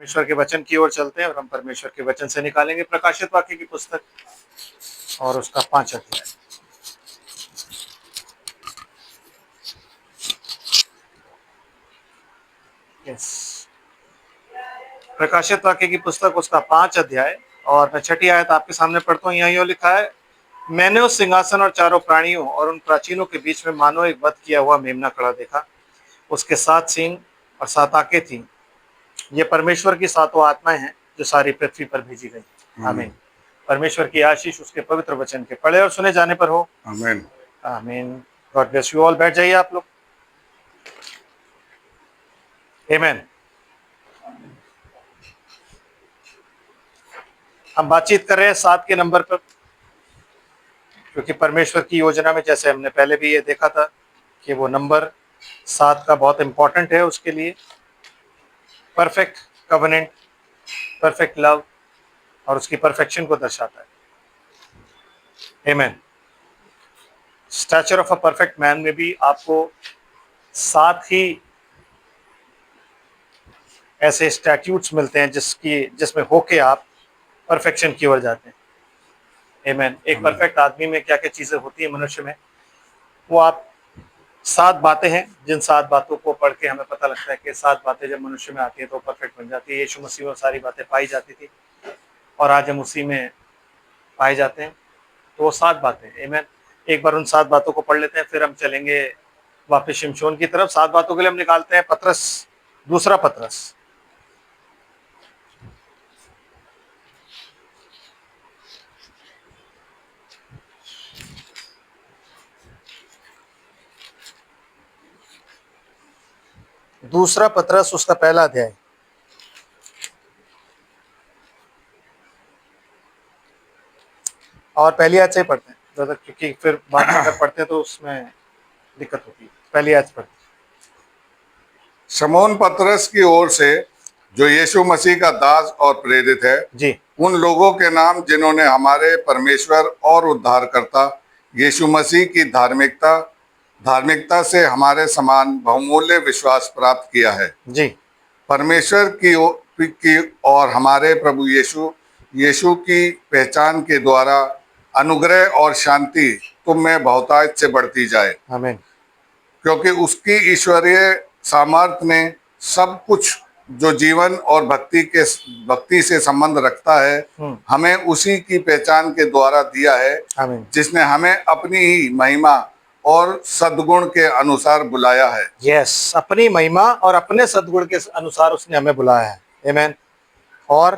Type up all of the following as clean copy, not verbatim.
परमेश्वर के वचन की ओर चलते हैं और हम परमेश्वर के वचन से निकालेंगे प्रकाशित वाक्य की पुस्तक और उसका 5 अध्याय। यस, प्रकाशित वाक्य की पुस्तक उसका 5 अध्याय और मैं 6ठी आयत आपके सामने पढ़ता हूँ। यहाँ यूँ लिखा है, मैंने उस सिंहासन और चारों प्राणियों और उन प्राचीनों के बीच में मानो एक वध किया हुआ मेमना खड़ा देखा। उसके 7 सींग और 7 आंखें थीं। ये परमेश्वर की 7 आत्माएं हैं जो सारी पृथ्वी पर भेजी गई। आमीन। परमेश्वर की आशीष उसके पवित्र वचन के पढ़े और सुने जाने पर हो। आमीन। आमीन। God bless you all. बैठ जाइए आप लोग। आमीन। हम बातचीत कर रहे हैं 7 के नंबर पर, क्योंकि परमेश्वर की योजना में जैसे हमने पहले भी ये देखा था कि वो नंबर 7 का बहुत इंपॉर्टेंट है उसके लिए। परफेक्ट कवेनेंट, परफेक्ट लव और उसकी परफेक्शन को दर्शाता है। आमीन। Stature of a perfect man में भी आपको 7 ही ऐसे स्टैट्यूट्स मिलते हैं जिसमें होके आप परफेक्शन की ओर जाते हैं। आमीन। एक परफेक्ट आदमी में क्या क्या चीजें होती है मनुष्य में, वो आप 7 बातें हैं जिन 7 बातों को पढ़ के हमें पता लगता है कि 7 बातें जब मनुष्य में आती है तो परफेक्ट बन जाती है। यीशु मसीह में सारी बातें पाई जाती थी और आज हम उसी में पाए जाते हैं। तो वो 7 बातें। आमीन। एक बार उन 7 बातों को पढ़ लेते हैं, फिर हम चलेंगे वापस शिमशोन की तरफ। 7 बातों के लिए हम निकालते हैं पत्रस, दूसरा पत्रस। दूसरा पत्रस उसका पहला अध्याय और पहली आयत से ही पढ़ते हैं ज़्यादा, क्योंकि फिर बाद में अगर पढ़ते हैं तो उसमें दिक्कत होती है। पहली आयत पढ़ते हैं। शमौन पतरस की ओर से, जो यीशु मसीह का दास और प्रेरित है, जी। उन लोगों के नाम जिन्होंने हमारे परमेश्वर और उद्धारकर्ता यीशु मसीह की धार्मिकता से हमारे समान बहुमूल्य विश्वास प्राप्त किया है। जी। परमेश्वर की और हमारे प्रभु यीशु की पहचान के द्वारा अनुग्रह और शांति तुम में बहुतायत से बढ़ती जाए। आमीन। क्योंकि उसकी ईश्वरीय सामर्थ्य ने सब कुछ जो जीवन और भक्ति से संबंध रखता है हमें उसी की पहचान के द्वारा दिया है। आमीन। जिसने हमें अपनी ही महिमा और सद्गुण के अनुसार बुलाया है। यस, अपनी महिमा और अपने सद्गुण के अनुसार उसने हमें बुलाया है। आमीन। और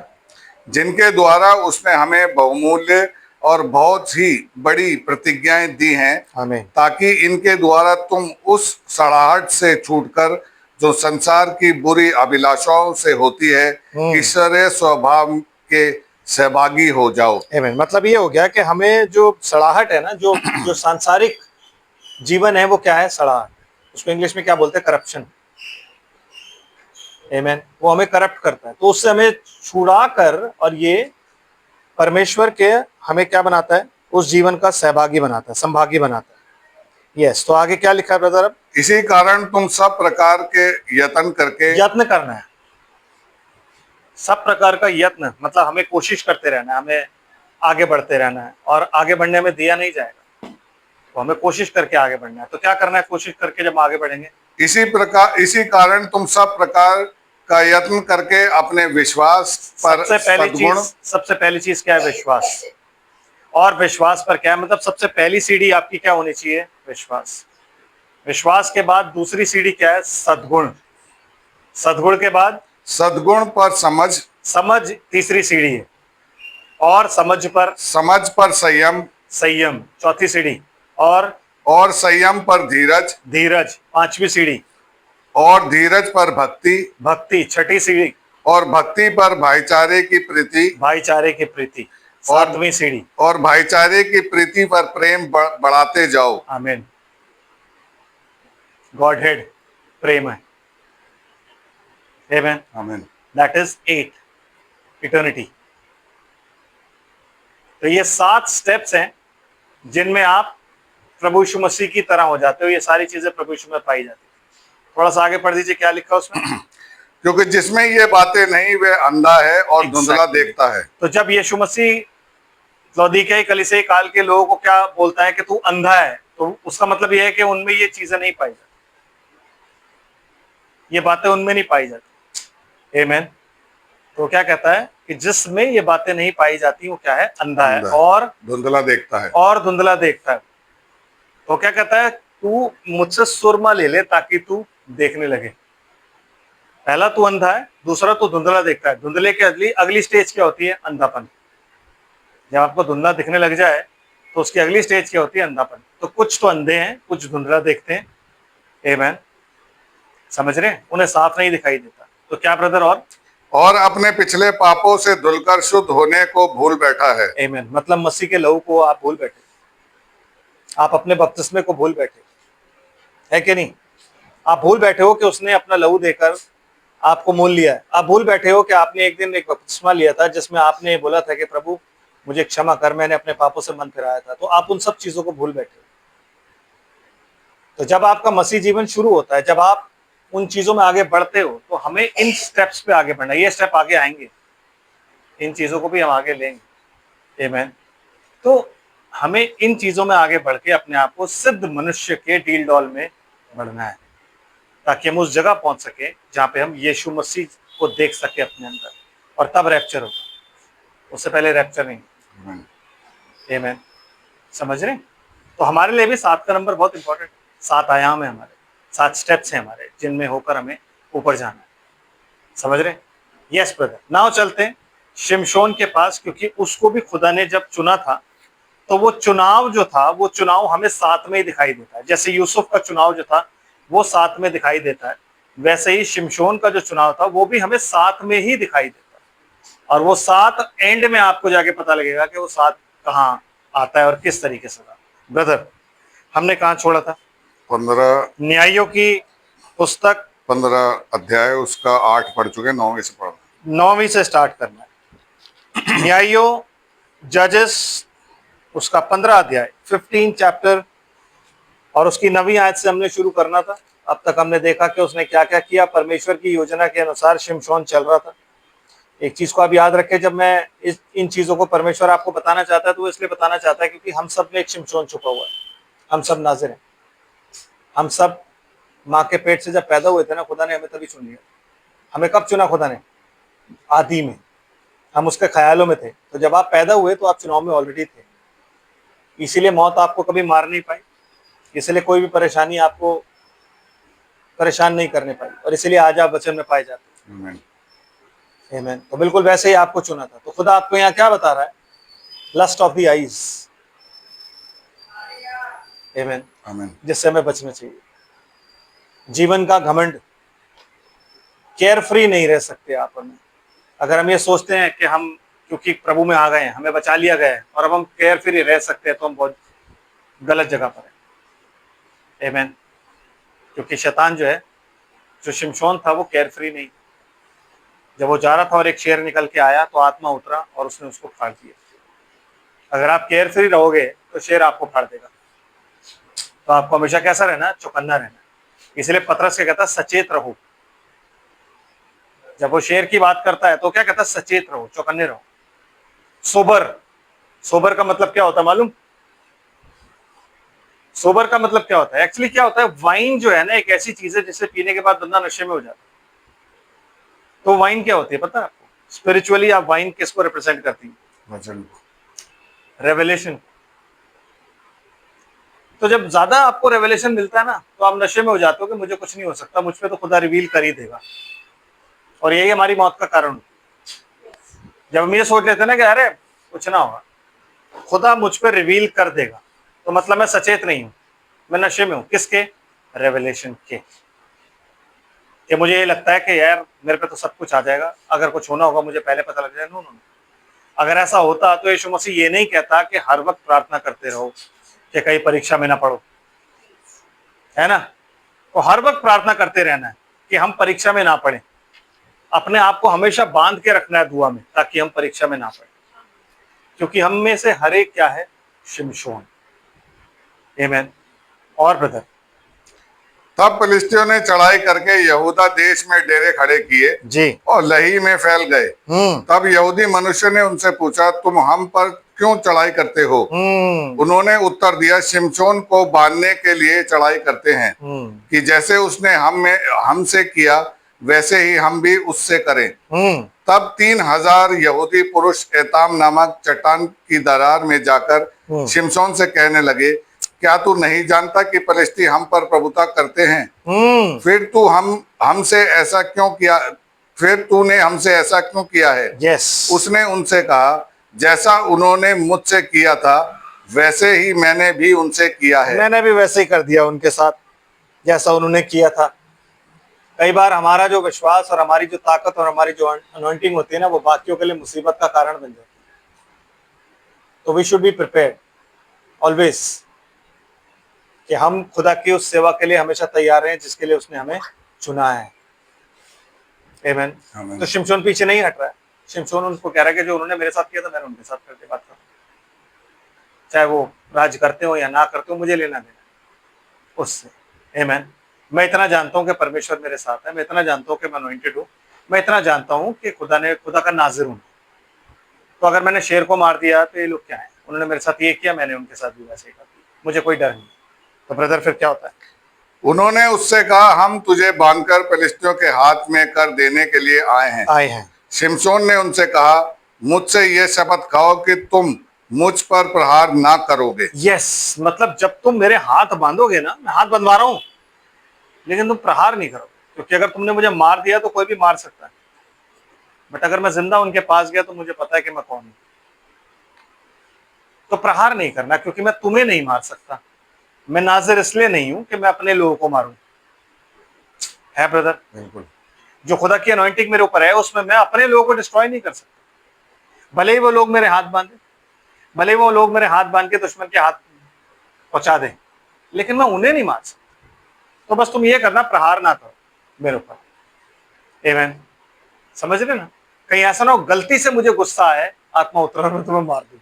जिनके द्वारा उसने हमें बहुमूल्य और बहुत ही बड़ी प्रतिज्ञाएं दी हैं। आमीन। ताकि इनके द्वारा तुम उस सड़ाहट से छूटकर जो संसार की बुरी अभिलाषाओं से होती है ईश्वरीय स्वभाव के सहभागी हो जाओ। आमीन। मतलब ये हो गया कि हमें जो सड़ाहट है ना, जो सांसारिक जीवन है, वो क्या है? सड़ाहट। उसको इंग्लिश में क्या बोलते हैं? करप्शन। आमीन। वो हमें करप्ट करता है, तो उससे हमें छुड़ा कर और ये परमेश्वर के हमें क्या बनाता है? उस जीवन का सहभागी बनाता है, संभागी बनाता है। यस। तो आगे क्या लिखा है ब्रदर? अब इसी कारण तुम सब प्रकार के यत्न करना है। सब प्रकार का यत्न मतलब हमें कोशिश करते रहना है, हमें आगे बढ़ते रहना है, और आगे बढ़ने में दिया नहीं जाएगा, तो हमें कोशिश करके आगे बढ़ना है। तो क्या करना है कोशिश करके जब आगे बढ़ेंगे? इसी कारण तुम सब प्रकार का यत्न करके अपने विश्वास पर सबसे पहली चीज क्या है? विश्वास। और विश्वास पर क्या है? मतलब सबसे पहली सीढ़ी आपकी क्या होनी चाहिए? विश्वास। विश्वास के बाद दूसरी सीढ़ी क्या है? सद्गुण। सद्गुण के बाद सद्गुण पर समझ तीसरी सीढ़ी है, और समझ पर संयम चौथी सीढ़ी, और संयम पर धीरज पांचवी सीढ़ी, और धीरज पर भक्ति छठी सीढ़ी, और भक्ति पर भाईचारे की प्रीति सातवीं सीढ़ी, और भाईचारे की प्रीति पर प्रेम बढ़ाते जाओ। आमीन। गॉड हेड प्रेम है। आमीन। आमीन। That is 8 eternity. तो ये 7 स्टेप्स हैं जिनमें आप प्रभु यीशु मसीह की तरह हो जाते हो। ये सारी चीजें प्रभु यीशु में पाई जाती है। थोड़ा सा आगे पढ़ दीजिए, क्या लिखा उसमें? क्योंकि जिसमें ये बातें नहीं वह अंधा है और धुंधला Exactly. देखता है। तो जब यीशु मसीह लौदीकिया कलीसिया काल के लोगों को क्या बोलता है कि तू अंधा है, तो उसका मतलब यह है कि उनमें ये चीजें नहीं पाई जाती, ये बातें उनमें नहीं पाई जाती। आमीन। तो क्या कहता है कि जिसमें ये बातें नहीं पाई जाती वो क्या है, अंधा है और धुंधला देखता है। धुंधला देखता है। तो क्या कहता है, तू मुझसे सुरमा ले ले ताकि तू देखने लगे। पहला तू अंधा है, दूसरा तू धुंधला देखता है। धुंधले के अगली स्टेज क्या होती है, अंधापन। जब आपको धुंधला दिखने लग जाए तो उसकी अगली स्टेज क्या होती है, अंधापन। तो कुछ तो अंधे हैं, कुछ धुंधला देखते हैं। आमीन। समझ रहे हैं, उन्हें साफ नहीं दिखाई देता। तो क्या ब्रदर, और अपने पिछले पापों से धुलकर शुद्ध होने को भूल बैठा है। आमीन। मतलब मसीह के लहू को आप भूल बैठे, आप अपने बपतिस्मे को भूल बैठे, है कि नहीं? आप भूल बैठे हो कि उसने अपना लहू देकर आपको मोल लिया है। आप भूल बैठे हो कि आपने एक दिन एक बपतिस्मा लिया था जिसमें आपने बोला था कि प्रभु मुझे क्षमा कर, मैंने अपने पापों से मन फिराया था। तो आप उन सब चीजों को भूल बैठे हो। तो जब आपका मसीह जीवन शुरू होता है, जब आप उन चीजों में आगे बढ़ते हो, तो हमें इन स्टेप्स पे आगे बढ़ना। ये स्टेप आगे आएंगे, इन चीजों को भी हम आगे लेंगे। आमीन। तो हमें इन चीजों में आगे बढ़ के अपने आप को सिद्ध मनुष्य के डील डॉल में बढ़ना है, ताकि हम उस जगह पहुंच सके जहां पे हम यीशु मसीह को देख सके अपने अंदर, और तब रैप्चर होगा। उससे पहले रैप्चर नहीं। आमीन। समझ रहे हैं? तो हमारे लिए भी 7 का नंबर बहुत इंपॉर्टेंट है। 7 आयाम है हमारे, 7 स्टेप्स हैं हमारे, जिनमें होकर हमें ऊपर जाना है। समझ रहे हैं? Yes brother. नाउ चलते हैं शिमशोन के पास, क्योंकि उसको भी खुदा ने जब चुना था, तो वो चुनाव जो था, वो चुनाव हमें साथ में ही दिखाई देता है। जैसे यूसुफ का चुनाव जो था वो साथ में दिखाई देता है, वैसे ही शिमशोन का जो चुनाव था वो भी हमें साथ में ही दिखाई देता है। और वो 7 एंड में आपको जाके पता लगेगा कि वो 7 कहाँ आता है और किस तरीके से था। ब्रदर, हमने कहाँ छोड़ा था? 15 न्यायों की पुस्तक 15 अध्याय, उसका 8 पढ़ चुके, 9वीं से पढ़ 9वीं से स्टार्ट करना है। न्यायों, जजेस, उसका 15 अध्याय 15 चैप्टर, और उसकी 9वीं आयत से हमने शुरू करना था। अब तक हमने देखा कि उसने क्या क्या किया। परमेश्वर की योजना के अनुसार शिमशोन चल रहा था। एक चीज को आप याद रखें, जब मैं इन चीजों को परमेश्वर आपको बताना चाहता है तो वो इसलिए बताना चाहता है क्योंकि हम सब में एक शिमशोन छुपा हुआ है। हम सब नाज़िर हैं। हम सब माँ के पेट से जब पैदा हुए थे ना, खुदा ने हमें तभी चुन लिया। हमें कब चुना खुदा ने? आदि में। हम उसके ख्यालों में थे। तो जब आप पैदा हुए तो आप चुनाव में ऑलरेडी थे। इसीलिए मौत आपको कभी मार नहीं पाई, इसलिए कोई भी परेशानी आपको परेशान नहीं करने पाई, और इसलिए आज आप वचन में पाए जाते हैं। आमीन। तो बिल्कुल वैसे ही आपको चुना था। तो खुदा आपको यहाँ क्या बता रहा है? Lust of the eyes. आमीन। आमीन। जिससे हमें बचना चाहिए। जीवन का घमंड, केयरफ्री नहीं रह सकते आप हमें। अगर हम ये सोचते हैं कि हम क्योंकि प्रभु में आ गए हैं, हमें बचा लिया गया है और अब हम केयरफ्री रह सकते हैं, तो हम बहुत गलत जगह पर हैं। आमीन। क्योंकि शैतान जो है, जो शिमशोन था, वो केयरफ्री नहीं। जब वो जा रहा था और एक शेर निकल के आया तो आत्मा उतरा और उसने उसको फाड़ दिया। अगर आप केयरफ्री रहोगे तो शेर आपको फाड़ देगा। तो आपको हमेशा कैसा रहना? चौकन्ना रहना। इसलिए पतरस क्या कहता है? सचेत रहो। जब वो शेर की बात करता है तो क्या कहता है? सचेत रहो, चौकन्ने रहो, सोबर। सोबर का मतलब क्या होता है मालूम? सोबर का मतलब क्या होता है? एक्चुअली क्या होता है, वाइन जो है ना, एक ऐसी चीज है जिसे पीने के बाद बंदा नशे में हो जाता है। तो वाइन क्या होती है पता है आपको? स्पिरिचुअली आप वाइन किसको रिप्रेजेंट करती है? वचन। रेवलेशन। तो जब ज्यादा आपको रेवलेशन मिलता है ना, तो आप नशे में हो जाते हो कि मुझे कुछ नहीं हो सकता, मुझ पे तो खुदा रिवील कर ही देगा। और यही हमारी मौत का कारण। जब हम ये सोच लेते हैं ना कि अरे कुछ ना होगा, खुदा मुझ पे रिवील कर देगा, तो मतलब मैं सचेत नहीं हूं, मैं नशे में हूं। किसके? रेवलेशन के। कि मुझे ये लगता है कि यार मेरे पे तो सब कुछ आ जाएगा, अगर कुछ होना होगा मुझे पहले पता लग जाएगा। No no. अगर ऐसा होता तो यीशु मसीह ये नहीं कहता कि हर वक्त प्रार्थना करते रहो कि कहीं परीक्षा में ना पड़ो, है ना? तो हर वक्त प्रार्थना करते रहना है कि हम परीक्षा में ना पड़े। अपने आप को हमेशा बांध के रखना है दुआ में, ताकि हम परीक्षा में ना पड़े। क्योंकि हम में से हर एक क्या है? शिमशोन। आमीन। और ब्रदर, तब फिलिस्तियों ने चढ़ाई करके यहूदा देश में डेरे खड़े किए जी। और लही में फैल गए। तब यहूदी मनुष्य ने उनसे पूछा, तुम हम पर क्यों चढ़ाई करते हो? उन्होंने उत्तर दिया, शिमशोन को बांधने के लिए चढ़ाई करते हैं कि जैसे उसने हमसे किया वैसे ही हम भी उससे करें। तब 3,000 यहूदी पुरुष एताम नामक चट्टान की दरार में जाकर शिमशोन से कहने लगे, क्या तू नहीं जानता कि फलिस्ती हम पर प्रभुता करते हैं? फिर तूने हमसे ऐसा क्यों किया है? उसने उनसे कहा, जैसा उन्होंने मुझसे किया था वैसे ही मैंने भी उनसे किया है। मैंने भी वैसे ही कर दिया उनके साथ जैसा उन्होंने किया था। कई बार हमारा जो विश्वास और हमारी जो ताकत और हमारी जो अनॉइंटिंग होती है ना, वो बाकियों के लिए मुसीबत का कारण बन जाती है। तो we should be prepared always कि हम खुदा की उस सेवा के लिए हमेशा तैयार हैं जिसके लिए उसने हमें चुना है। आमीन। तो शिमशोन पीछे नहीं हट रहा है। शिमशोन उनको कह रहा है कि जो उन्होंने मेरे साथ किया था मैंने उनके साथ करके बात कर, चाहे वो राज करते हो या ना करते हो, मुझे लेना देना उससे। आमीन। मैं इतना जानता हूं कि परमेश्वर मेरे साथ है, मैं इतना जानता हूं कि मैं अनॉइंटेड हूं, मैं इतना जानता हूं कि खुदा का नाजिर हूं। तो अगर मैंने शेर को मार दिया तो ये लोग क्या है, उन्होंने मेरे साथ ये किया, मैंने उनके साथ भी वैसे ही कर दिया, मुझे कोई डर नहीं। तो ब्रदर फिर क्या होता है? उन्होंने उससे कहा, हम तुझे बांधकर फिलिस्तियों के हाथ में कर देने के लिए आए हैं। शिमशोन ने उनसे कहा, मुझसे ये शपथ खाओ कि तुम मुझ पर प्रहार ना करोगे। यस, मतलब जब तुम मेरे हाथ बांधोगे ना, मैं हाथ बंधवा रहा हूं, लेकिन तुम प्रहार नहीं करोगे, क्योंकि अगर तुमने मुझे मार दिया तो कोई भी मार सकता है, बट अगर मैं जिंदा उनके पास गया तो मुझे पता है कि मैं कौन हूं। तो प्रहार नहीं करना, क्योंकि मैं तुम्हें नहीं मार सकता। मैं नाजिर इसलिए नहीं हूं कि मैं अपने लोगों को मारूं, है ब्रदर? बिल्कुल। जो खुदा की अनॉइंटिंग मेरे ऊपर है उसमें मैं अपने लोगों को डिस्ट्रॉय नहीं कर सकता। भले ही वो लोग मेरे हाथ बांधे, भले ही वो लोग मेरे हाथ बांध के दुश्मन के हाथ पहुंचा दें, लेकिन मैं उन्हें नहीं मार सकता। तो बस तुम ये करना, प्रहार ना करो मेरे ऊपर। आमीन। समझ रहे ना? कहीं ऐसा ना हो गलती से मुझे गुस्सा है, आत्मा उतर में तुम्हें मार दूं,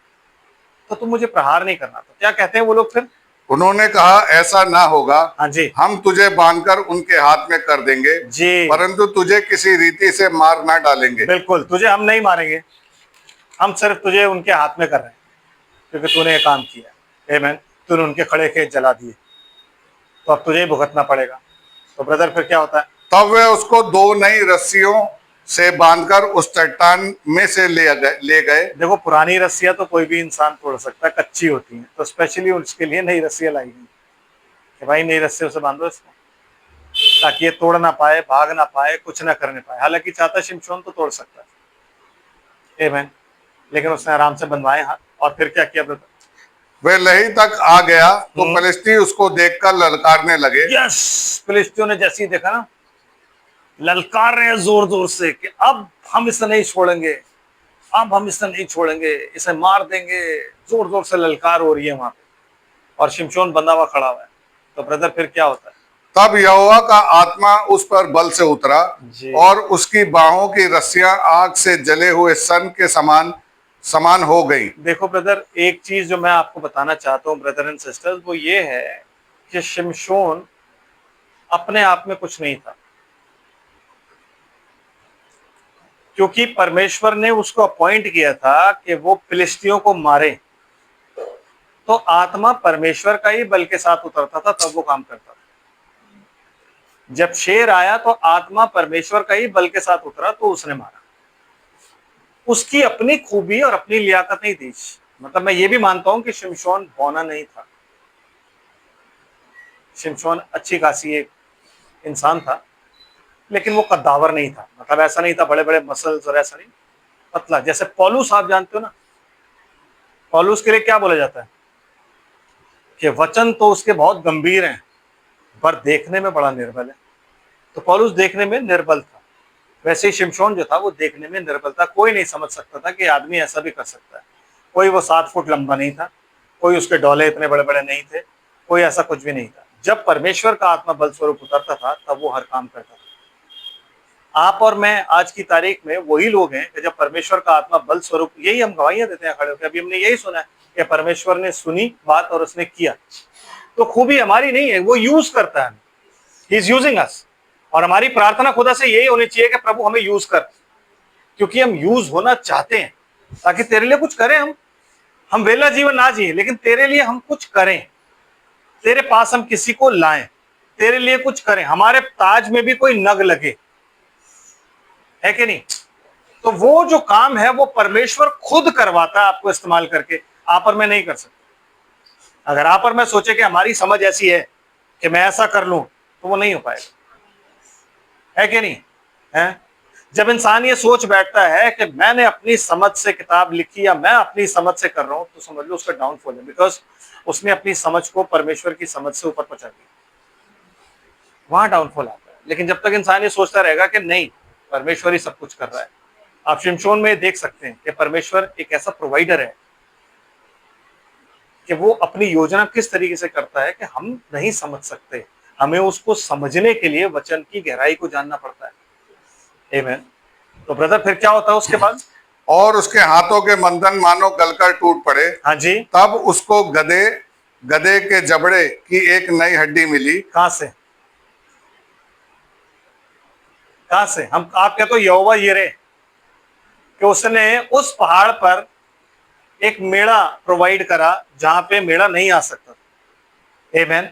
तो तुम मुझे प्रहार नहीं करना। तो क्या कहते हैं वो लोग फिर? उन्होंने कहा, ऐसा ना होगा। हाँ जी। हम तुझे बांधकर उनके हाथ में कर देंगे जी, परंतु तुझे किसी रीति से मार ना डालेंगे। बिल्कुल, तुझे हम नहीं मारेंगे, हम सिर्फ तुझे उनके हाथ में कर रहे हैं क्योंकि तूने ये काम किया। आमीन। तूने उनके खड़े खेत जला दिए, तो अब तुझे ही भुगतना पड़ेगा। तो ब्रदर फिर क्या होता है? तब वे उसको 2 नई रस्सियों से बांधकर उस चट्टान में से ले गए। देखो, पुरानी रस्सियां तो कोई भी इंसान तोड़ सकता है, कच्ची होती हैं, तो स्पेशली उसके लिए नई रस्सियां लाई गई कि भाई नई रस्सियों से बांधो इसको, ताकि ये तोड़ ना पाए, भाग ना पाए, कुछ ना करने पाए। हालांकि चाहता शिमशोन तो तोड़ सकता है, आमीन, लेकिन उसने आराम से बंधवाए हाथ। और फिर क्या किया ब्रदर? वे लही तक आ गया तो फिलिस्ती उसको देखकर ललकारने लगे। यस, फिलिस्तियों ने जैसे ही देखा ना, ललकार रहे हैं जोर जोर से कि अब हम इसे नहीं छोड़ेंगे, अब हम इसे नहीं छोड़ेंगे, इसे मार देंगे। जोर जोर से ललकार हो रही है वहां पे, और शिमशोन बंधा हुआ खड़ा हुआ है। तो ब्रदर फिर क्या होता है? तब यहोवा का आत्मा उस पर बल से उतरा और उसकी बाहों की रस्सियां आग से जले हुए सन के समान हो गई। देखो ब्रदर, एक चीज जो मैं आपको बताना चाहता हूँ ब्रदर एंड सिस्टर्स, वो ये है कि शिमशोन अपने आप में कुछ नहीं था, क्योंकि परमेश्वर ने उसको अपॉइंट किया था कि वो फिलिस्तियों को मारे। तो आत्मा परमेश्वर का ही बल के साथ उतरता था, तब वो काम करता था। जब शेर आया तो आत्मा परमेश्वर का ही बल के साथ उतरा, तो उसने मारा। उसकी अपनी खूबी और अपनी लियाकत नहीं थी। मतलब मैं ये भी मानता हूं कि शिमशोन बौना नहीं था। शिमशोन अच्छी खासी एक इंसान था, लेकिन वो कद्दावर नहीं था। मतलब ऐसा नहीं था बड़े बड़े मसल्स और ऐसा नहीं, पतला। जैसे पौलुस, आप जानते हो ना, पौलुस के लिए क्या बोला जाता है कि वचन तो उसके बहुत गंभीर हैं पर देखने में बड़ा निर्बल है। तो पौलुस देखने में निर्बल था, वैसे ही शिमशोन जो था वो देखने में निर्बल था। कोई नहीं समझ सकता था कि आदमी ऐसा भी कर सकता है। कोई वो 7 फुट लंबा नहीं था, कोई उसके डोले इतने बड़े बड़े नहीं थे, कोई ऐसा कुछ भी नहीं था। जब परमेश्वर का आत्मा बल स्वरूप उतरता था तब वो हर काम करता था। आप और मैं आज की तारीख में वही लोग हैं कि जब परमेश्वर का आत्मा बल स्वरूप, यही हम गवाहियां देते हैं खड़े होकर। अभी हमने यही सुना है कि परमेश्वर ने सुनी बात और उसने किया। तो खूबी हमारी नहीं है, वो यूज करता है। ही इज यूजिंग अस। और हमारी प्रार्थना खुदा से यही होनी चाहिए कि प्रभु हमें यूज कर, क्योंकि हम यूज होना चाहते हैं, ताकि तेरे लिए कुछ करें। हम वेला जीवन ना जिए, लेकिन तेरे लिए हम कुछ करें, तेरे पास हम किसी को लाएं, तेरे लिए कुछ करें, हमारे ताज में भी कोई नग लगे, है कि नहीं? तो वो जो काम है वो परमेश्वर खुद करवाता है आपको इस्तेमाल करके, आप और मैं नहीं कर सकते। अगर आप और मैं सोचे कि हमारी समझ ऐसी है कि मैं ऐसा कर लूं, तो वो नहीं हो पाएगा, है कि नहीं? है? जब इंसान ये सोच बैठता है कि मैंने अपनी समझ से किताब लिखी या मैं अपनी समझ से कर रहा हूं, तो समझ लो उसका डाउनफॉल है, बिकॉज उसने अपनी समझ को परमेश्वर की समझ से ऊपर पहुंचा दिया, वहां डाउनफॉल आता है। लेकिन जब तक इंसान ये सोचता रहेगा कि नहीं, परमेश्वर ही सब कुछ कर रहा है, आप शिमशोन में देख सकते हैं कि परमेश्वर एक ऐसा प्रोवाइडर है कि वो अपनी योजना किस तरीके से करता है कि हम नहीं समझ सकते, हमें उसको समझने के लिए वचन की गहराई को जानना पड़ता है। आमीन। तो ब्रदर फिर क्या होता है उसके बाद? और उसके हाथों के बंधन मानो गलकर टूट पड़े। हाँ जी। तब उसको गधे गधे के जबड़े की एक नई हड्डी मिली। कहां से? कहां से? हम आप क्या तो यहोवा यिरे कि उसने उस पहाड़ पर एक मेड़ा प्रोवाइड करा जहां पे मेड़ा नहीं आ सकता। आमीन।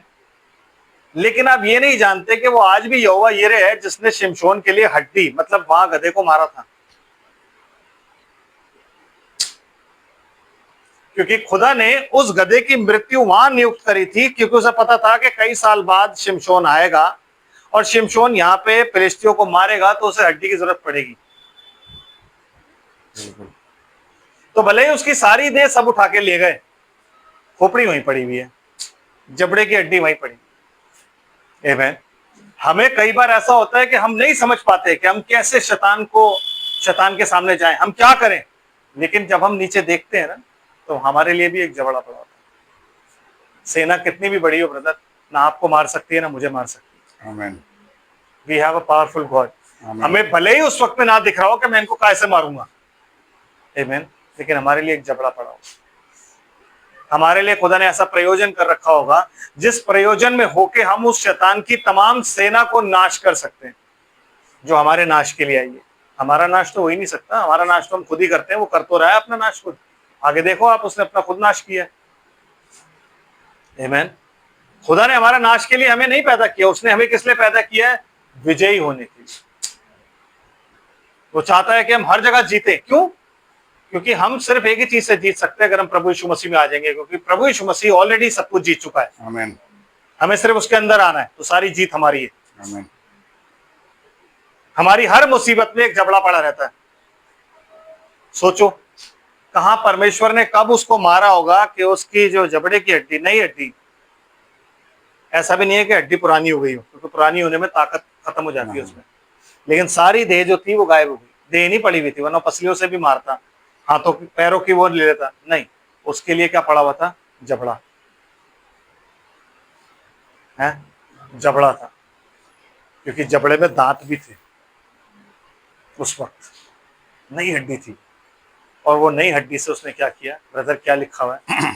लेकिन आप ये नहीं जानते कि वो आज भी यहोवा यिरे है जिसने शिमशोन के लिए हड्डी, मतलब वहां गधे को मारा था, क्योंकि खुदा ने उस गधे की मृत्यु वहां नियुक्त करी थी, क्योंकि उसे पता था कि कई साल बाद शिमशोन आएगा और शिमशोन यहाँ पे फिलिस्तियों को मारेगा, तो उसे हड्डी की जरूरत पड़ेगी। तो भले ही उसकी सारी देह सब उठा के ले गए, खोपड़ी वहीं पड़ी हुई है, जबड़े की हड्डी वहीं पड़ी। आमीन। हमें कई बार ऐसा होता है कि हम नहीं समझ पाते कि हम कैसे शैतान के सामने जाएं, हम क्या करें। लेकिन जब हम नीचे देखते हैं ना, तो हमारे लिए भी एक जबड़ा पड़ा होता है। सेना कितनी भी बड़ी हो ब्रदर, ना आपको मार सकती है ना मुझे मार सकती है। आमीन। We have a powerful God. हमें भले ही उस वक्त में ना दिख रहा हो कि मैं इनको कैसे मारूंगा, आमीन, लेकिन हमारे लिए एक जबड़ा पड़ा हो। हमारे लिए खुदा ने ऐसा प्रयोजन कर रखा होगा जिस प्रयोजन में होके हम उस शैतान की तमाम सेना को नाश कर सकते हैं, जो हमारे नाश के लिए आई है। हमारा नाश तो हो ही नहीं सकता, हमारा नाश तो हम खुद ही करते हैं, वो कर तो रहा है अपना नाश खुद। आगे देखो आप, उसने अपना खुद नाश किया। आमीन। खुदा ने हमारा नाश के लिए हमें नहीं पैदा किया, उसने हमें किस लिए पैदा किया है? विजयी होने के लिए। वो चाहता है कि हम हर जगह जीते। क्यों? क्योंकि हम सिर्फ एक ही चीज से जीत सकते हैं, अगर हम प्रभु यीशु मसीह में आ जाएंगे, क्योंकि प्रभु यीशु मसीह ऑलरेडी सब कुछ जीत चुका है। आमीन। हमें सिर्फ उसके अंदर आना है, तो सारी जीत हमारी है। आमीन। हमारी हर मुसीबत में एक जबड़ा पड़ा रहता है। सोचो कहां परमेश्वर ने कब उसको मारा होगा कि उसकी जो जबड़े की हड्डी, नई हड्डी, ऐसा भी नहीं है कि हड्डी पुरानी हो गई हो, क्योंकि पुरानी होने में ताकत खत्म हो जाती है उसमें, लेकिन सारी देह जो थी वो गायब हो गई। देह नहीं पड़ी हुई थी, वरना पसलियों से भी मारता, हाथों की पैरों की वो ले लेता, नहीं, उसके लिए क्या पड़ा हुआ था? जबड़ा है, जबड़ा था, क्योंकि जबड़े में दांत भी थे उस वक्त, नई हड्डी थी। और वो नई हड्डी से उसने क्या किया ब्रदर? क्या लिखा हुआ है?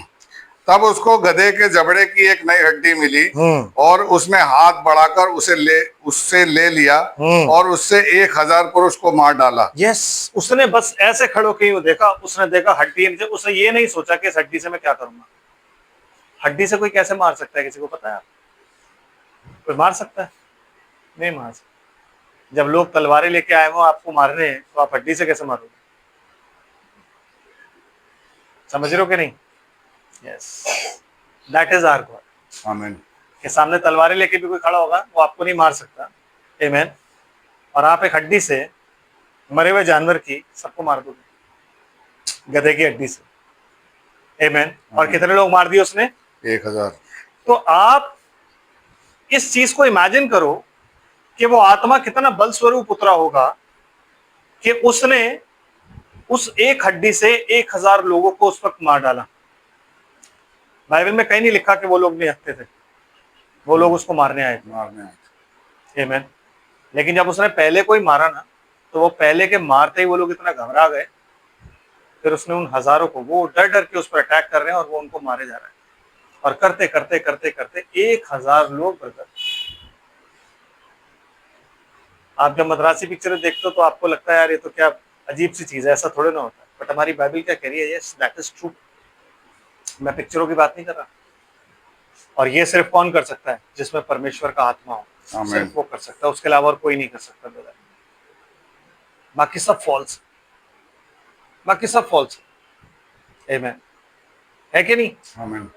तब उसको गधे के जबड़े की एक नई हड्डी मिली और उसने हाथ बढ़ाकर उससे ले लिया और उससे 1000 पुरुष को मार डाला। यस, उसने बस ऐसे खड़ो के देखा, उसने देखा हड्डी, उसने ये नहीं सोचा कि इस हड्डी से मैं क्या करूंगा। हड्डी से कोई कैसे मार सकता है? किसी को पता है? कोई मार सकता है? नहीं मार सकता। जब लोग तलवारें लेके आए हो आपको मारने, तो आप हड्डी से कैसे मारोगे? समझ रहे हो कि नहीं? Yes, that is our God. आमीन। के सामने तलवारें लेके भी कोई खड़ा होगा, वो आपको नहीं मार सकता। आमीन। और आप एक हड्डी से, मरे हुए जानवर की, सबको मार दोगे, गधे की हड्डी से। आमीन। और कितने लोग मार दिए उसने? 1000। तो आप इस चीज को इमेजिन करो कि वो आत्मा कितना बल स्वरूप उतरा होगा कि उसने उस एक हड्डी से 1000 लोगों को उस वक्त मार डाला। बाइबल में कहीं नहीं लिखा कि वो लोग नहीं हकते थे, वो लोग उसको मारने आए थे। आमीन। लेकिन जब उसने पहले कोई मारा ना, तो वो पहले के मारते ही वो लोग इतना घबरा गए, फिर उसने उन हजारों को, वो डर डर के उस पर अटैक कर रहे हैं और वो उनको मारे जा रहे हैं। और करते करते करते करते 1000 लोग ब्रदर आप जब मद्रासी पिक्चरें देखते हो तो आपको लगता है यार ये तो क्या अजीब सी चीज है, ऐसा थोड़े ना होता है, बट हमारी बाइबल क्या कह रही है, यस दैट इज ट्रू। मैं पिक्चरों की बात नहीं कर रहा। और ये सिर्फ कौन कर सकता है, जिसमें परमेश्वर का आत्मा हो, आमीन। सिर्फ वो कर सकता है, उसके अलावा और कोई नहीं कर सकता ब्रदर। बाकी सब फॉल्स, बाकी सब फॉल्स। आमीन, है कि नहीं? आमीन।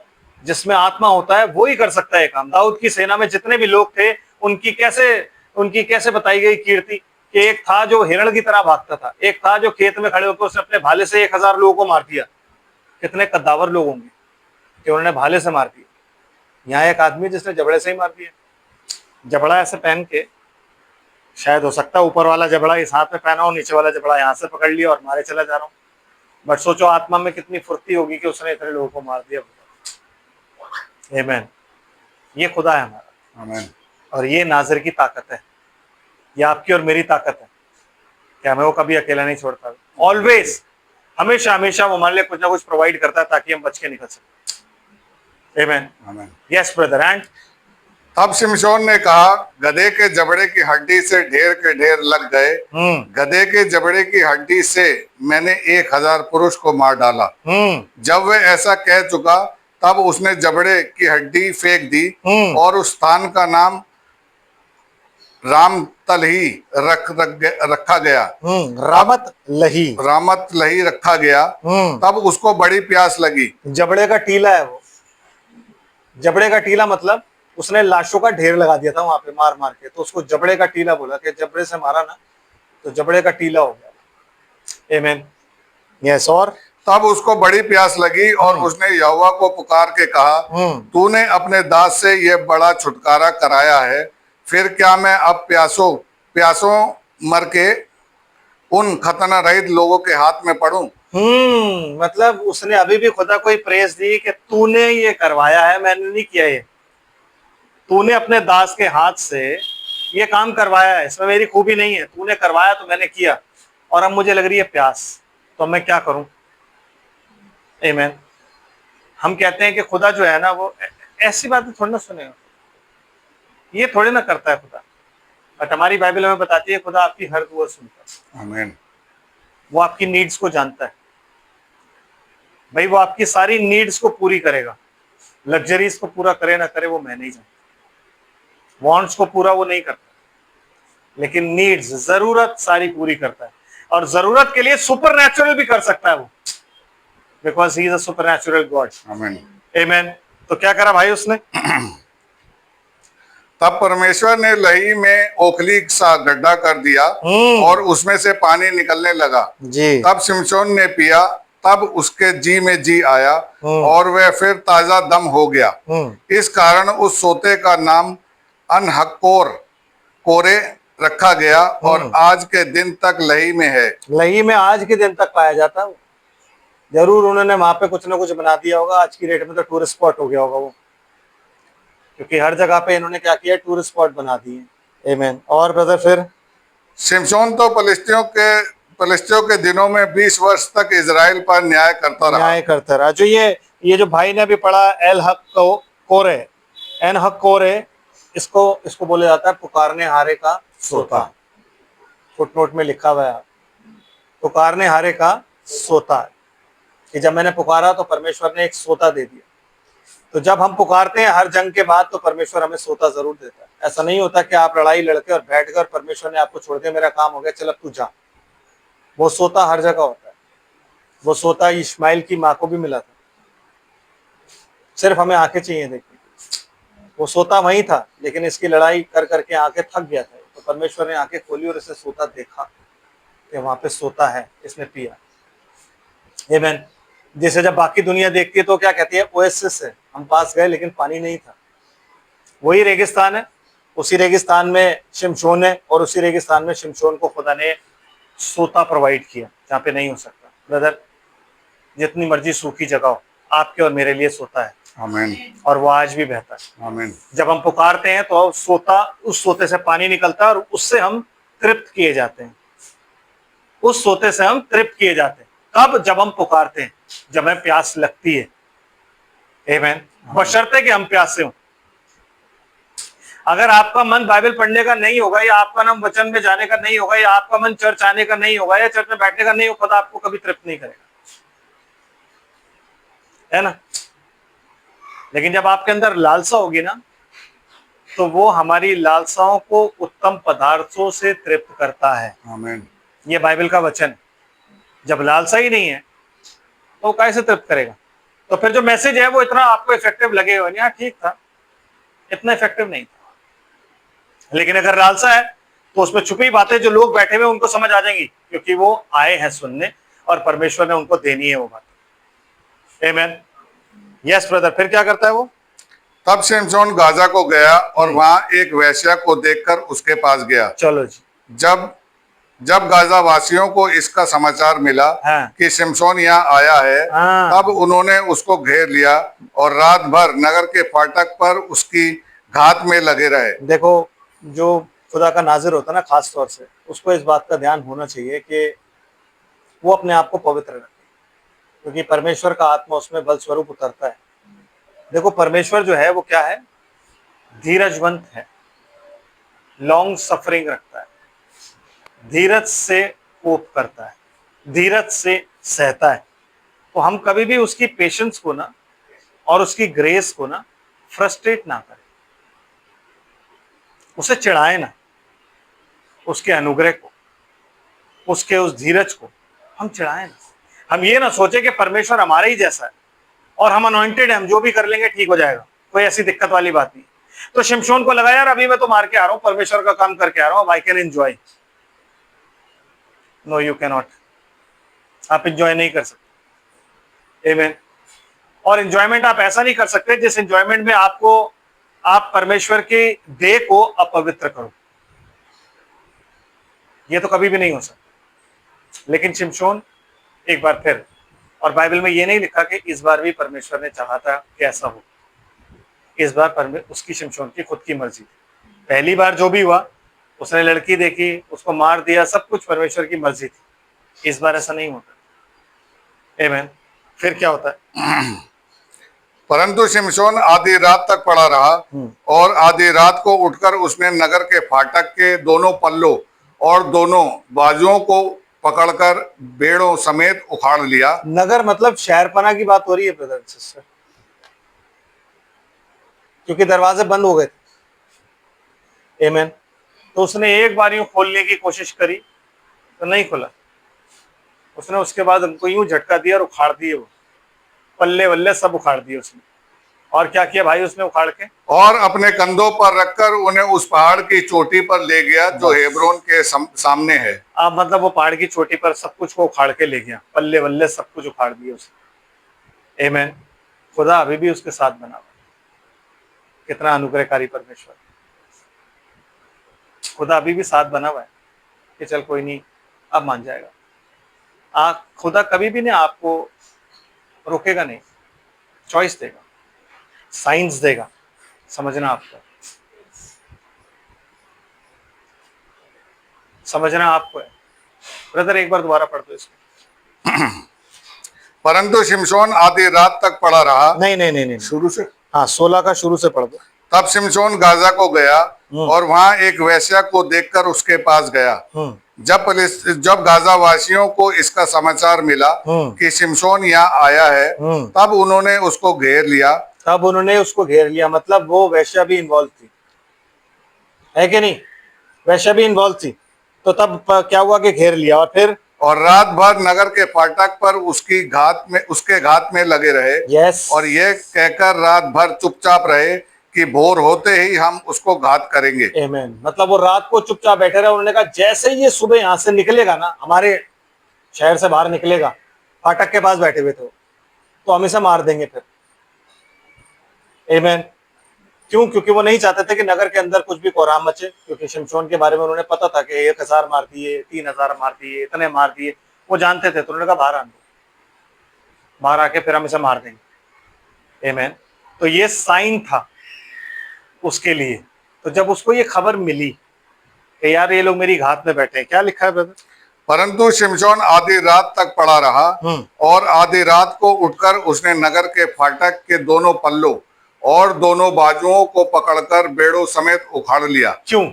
जिसमें आत्मा होता है वो ही कर सकता है काम। दाऊद की सेना में जितने भी लोग थे, उनकी कैसे बताई गई कीर्ति कि एक था जो हिरण की तरह भागता था, एक था जो खेत में खड़े होकर उसने अपने भाले से 1000 लोगों को मार दिया। कितने कद्दावर लोग होंगे कि उन्होंने भाले से मार दिया। यहाँ एक आदमी जिसने जबड़े से ही मार दिया। जबड़ा ऐसे पहन के, शायद हो सकता है ऊपर वाला जबड़ा इस हाथ में पहना हो, नीचे वाला जबड़ा यहाँ से पकड़ लिया और मारे चला जा रहा हूँ। बट सोचो आत्मा में कितनी फुर्ती होगी कि उसने इतने लोगों को मार दिया। आमीन। ये खुदा है हमारा, आमीन। और ये नाज़र की ताकत है, ये आपकी और मेरी ताकत है कि हमें वो कभी अकेला नहीं छोड़ता। ऑलवेज, हमेशा हमेशा वो हमारे लिए कुछ ना कुछ प्रोवाइड करता है ताकि हम बच के निकल सकें। आमीन। आमीन। Yes brother. एंड तब शिमशोन ने कहा, गधे के जबड़े की हड्डी से ढेर के ढेर लग गए। गधे के जबड़े की हड्डी से मैंने 1000 पुरुष को मार डाला। जब वह ऐसा कह चुका तब उसने जबड़े की हड्डी फेंक दी और उस स्थान का नाम रामतलही रखा गया। रामत लही, रामत लही रखा गया। तब उसको बड़ी प्यास लगी। जबड़े का टीला है वो। जबड़े का टीला मतलब उसने लाशों का ढेर लगा दिया था वहां पे मार मार के, तो उसको जबड़े का टीला बोला कि जबड़े से मारा ना तो जबड़े का टीला हो गया। आमीन। यस। और तब उसको बड़ी प्यास लगी और उसने यहोवा को पुकार के कहा, तूने अपने दास से यह बड़ा छुटकारा कराया है, फिर क्या मैं अब प्यासों मर के उन खतना रहित लोगों के हाथ में पड़ूं? मतलब उसने अभी भी खुदा को प्रेज दी कि तूने ये करवाया है, मैंने नहीं किया ये। तूने अपने दास के हाथ से ये काम करवाया है, इसमें मेरी खूबी नहीं है, तूने करवाया तो मैंने किया, और अब मुझे लग रही है प्यास, तो मैं क्या करूं? आमीन। हम कहते हैं कि खुदा जो है ना वो ऐसी बातें थोड़ी ना सुनेगा, ये थोड़ी ना करता है खुदा। बट हमारी बाइबल हमें बताती है खुदा आपकी हर दुआ सुनता है। आमीन। वो आपकी नीड्स को जानता है भाई, वो आपकी सारी नीड्स को पूरी करेगा। लग्जरीज को पूरा करे ना करे वो मैं नहीं जानता, वांट्स को पूरा वो नहीं करता, लेकिन नीड्स, जरूरत सारी पूरी करता है। और जरूरत के लिए सुपर नेचुरल भी कर सकता है वो, because he is a super natural God. आमीन। आमीन। तो क्या करा भाई उसने? तब परमेश्वर ने लही में ओखली सा गड्ढा कर दिया और उसमें से पानी निकलने लगा जी। तब शिमशोन ने पिया, तब उसके जी में जी आया और वह फिर ताजा दम हो गया। इस कारण उस सोते का नाम अनहक्कोर कोरे रखा गया और आज के दिन तक लही में है। लही में आज के दिन तक पाया जाता है। जरूर उन्होंने वहां पे कुछ ना कुछ बना दिया होगा, आज की डेट में तो टूरिस्ट स्पॉट हो गया होगा वो, क्योंकि हर जगह पे इन्होंने क्या किया, टूरिस्ट स्पॉट बना दिए। आमीन। और ब्रदर फिर शिमशोन तो पलिश्तियों के दिनों में 20 वर्ष तक इजराइल पर न्याय करता रहा। जो ये जो भाई ने अभी पढ़ा एल हक कोरे, एन हक कोरे, इसको बोला जाता है पुकारने हारे का सोता। फुटनोट में लिखा हुआ है पुकारने हारे का सोता, कि जब मैंने पुकारा तो परमेश्वर ने एक सोता दे दिया। तो जब हम पुकारते हैं हर जंग के बाद तो परमेश्वर हमें सोता जरूर देता है। ऐसा नहीं होता कि आप लड़ाई लड़के और बैठ गए और परमेश्वर ने आपको छोड़ दिया, मेरा काम हो गया चल अब तू जा। वो सोता हर जगह होता है। वो सोता इस्माइल की माँ को भी मिला था, सिर्फ हमें आंखें चाहिए देखने। वो सोता वही था, लेकिन इसकी लड़ाई कर करके आंखें थक गया था, तो परमेश्वर ने आंखें खोली और इसे सोता देखा कि वहां पे सोता है, इसने पिया। आमीन। जैसे जब बाकी दुनिया देखती है तो क्या कहती है, ओएसिस है, हम पास गए लेकिन पानी नहीं था। वही रेगिस्तान है, उसी रेगिस्तान में शिमशोन है, और उसी रेगिस्तान में शिमशोन को खुदा ने सोता प्रोवाइड किया जहाँ पे नहीं हो सकता। ब्रदर, जितनी मर्जी सूखी जगह हो, आपके और मेरे लिए सोता है। आमीन। और वो आज भी बहता है। आमीन। जब जब हम पुकारते हैं तो सोता, उस सोते से पानी निकलता है और उससे हम तृप्त किए जाते हैं। उस सोते से हम तृप्त किए जाते हैं। कब? जब हम पुकारते हैं, जब हमें प्यास लगती है। आमीन। बशर्ते कि हम प्यासे हों। अगर आपका मन बाइबल पढ़ने का नहीं होगा, या आपका नाम वचन में जाने का नहीं होगा, या आपका मन चर्च आने का नहीं होगा, या चर्च में बैठने का नहीं होगा, खुदा आपको कभी तृप्त नहीं करेगा, है ना। लेकिन जब आपके अंदर लालसा होगी ना, तो वो हमारी लालसाओं को उत्तम पदार्थों से तृप्त करता है। आमीन। ये बाइबल का वचन। जब लालसा ही नहीं है तो वो कैसे तृप्त करेगा। तो फिर जो मैसेज है वो इतना आपको इफेक्टिव लगेगा नहीं। ठीक था, इतना इफेक्टिव नहीं था। लेकिन अगर लालसा है तो उसमें छुपी बातें जो लोग बैठे हुए उनको समझ आ जाएंगी, क्योंकि वो आए हैं सुनने और परमेश्वर ने उनको देनी है वो बात। आमीन। यस ब्रदर, फिर क्या करता है वो? तब शिमशोन गाजा को गया और वहां एक वेश्या को देखकर उसके पास गया। चलो जी। जब जब गाजा वासियों को इसका समाचार मिला हाँ। कि शिमशोन यहाँ आया है, हाँ। तब उन्होंने उसको घेर लिया और रात भर नगर के फाटक पर उसकी घात में लगे रहे। देखो, जो खुदा का नाजिर होता है ना, खास तौर से उसको इस बात का ध्यान होना चाहिए कि वो अपने आप को पवित्र रखे, क्योंकि परमेश्वर का आत्मा उसमें बल स्वरूप उतरता है। देखो, परमेश्वर जो है वो क्या है? धीरजवंत है, लॉन्ग सफरिंग रखता है, धीरज से कोप करता है, धीरज से सहता है। तो हम कभी भी उसकी पेशेंस को ना और उसकी ग्रेस को ना फ्रस्ट्रेट ना करें, उसे चिढ़ाए ना, उसके अनुग्रह को, उसके उस धीरज को हम चिढ़ाए ना। हम ये ना सोचे कि परमेश्वर हमारे ही जैसा है और हम अनॉइंटेड हैं, हम जो भी कर लेंगे ठीक हो जाएगा, कोई ऐसी दिक्कत वाली बात नहीं। तो शिमशोन को लगा यार अभी मैं तो मार के आ रहा हूं, परमेश्वर का काम करके आ रहा हूं, I can enjoy. No, you can not. आप एंजॉय नहीं कर सकते। आमीन। और एंजॉयमेंट आप ऐसा नहीं कर सकते जिस एंजॉयमेंट में आप परमेश्वर के देह को अपवित्र करो। ये तो कभी भी नहीं हो सकता। लेकिन शिमशोन एक बार फिर, और बाइबल में ये नहीं लिखा कि इस बार भी परमेश्वर ने चाहा था कि ऐसा हो। इस बार उसकी शिमशोन की खुद की मर्जी थी। पहली बार जो भी हुआ, उसने लड़की देखी, उसको मार दिया, सब कुछ परमेश्वर की मर्जी थी। इस बार ऐसा नहीं होता। आमीन। फिर क्या होता है? परंतु शिमशोन आधी रात तक पड़ा रहा और आधी रात को उठकर उसने नगर के फाटक के दोनों पल्लों और दोनों बाजुओं को पकड़कर बेड़ों समेत उखाड़ लिया। नगर मतलब शहरपना की बात हो रही है ब्रदर सिस्टर, क्योंकि दरवाजे बंद हो गए थे। आमीन। तो उसने एक बार यूं खोलने की कोशिश करी तो नहीं खुला। उसने उसके बाद उनको यूं झटका दिया और उखाड़ दिए, वो पल्ले वल्ले सब उखाड़ दिए उसने। और क्या किया भाई उसने उखाड़ के? और अपने कंधों पर रखकर उन्हें उस पहाड़ की चोटी पर ले गया जो हेब्रोन के सामने है। आप मतलब वो पहाड़ की चोटी पर सब कुछ को उखाड़ के ले गया, पल्ले वल्ले सब कुछ उखाड़ दिए उसने। आमीन। खुदा अभी भी उसके साथ बना हुआ। कितना अनुग्रहकारी परमेश्वर। खुदा अभी भी साथ बना हुआ है कि चल कोई नहीं, अब मान जाएगा। खुदा कभी भी नहीं आपको रोकेगा नहीं, चॉइस देगा, साइंस देगा। समझना आपको, समझना आपको है। ब्रदर एक बार दोबारा पढ़ दो इसको। परंतु शिमशोन आधी रात तक पड़ा रहा। नहीं, शुरू से, हाँ 16 का शुरू से पढ़ दो। तब शिमशोन गाजा को गया और वहां एक वेश्या को देखकर उसके पास गया। जब गाजा वासियों को इसका समाचार मिला कि शिमशोन यहाँ आया है, तब उन्होंने उसको घेर लिया। मतलब वो वैश्या भी इन्वॉल्व थी, है कि नहीं? वैश्या भी इन्वॉल्व थी। तो तब क्या हुआ कि घेर लिया और रात भर नगर के फाटक पर उसके घात में लगे रहे। यस। और ये कहकर रात भर चुपचाप रहे कि भोर होते ही हम उसको घात करेंगे। आमीन। मतलब वो रात को चुपचाप बैठे रहे। उन्होंने कहा जैसे ही ये सुबह यहाँ से निकलेगा ना, हमारे शहर से बाहर निकलेगा, फाटक के पास बैठे हुए थे, तो हम इसे मार देंगे फिर। आमीन। क्यों? क्योंकि वो नहीं चाहते थे कि नगर के अंदर कुछ भी कोहराम मचे, क्योंकि शिमशोन के बारे में उन्होंने पता था कि 1000 मार दिए, 3000 मार दिए, इतने मार दिए, वो जानते थे। तो उन्होंने कहा बाहर आने दो, बाहर आके फिर हम इसे मार देंगे। आमीन। तो ये साइन था उसके लिए। तो जब उसको ये खबर मिली कि यार ये लोग मेरी घात में बैठे हैं, क्या लिखा है ब्रदर? परंतु शिमशोन आधी रात तक पड़ा रहा और आधी रात को उठकर उसने नगर के फाटक के दोनों पल्लों और दोनों बाजुओं को पकड़कर बेड़ों समेत उखाड़ लिया। क्यों?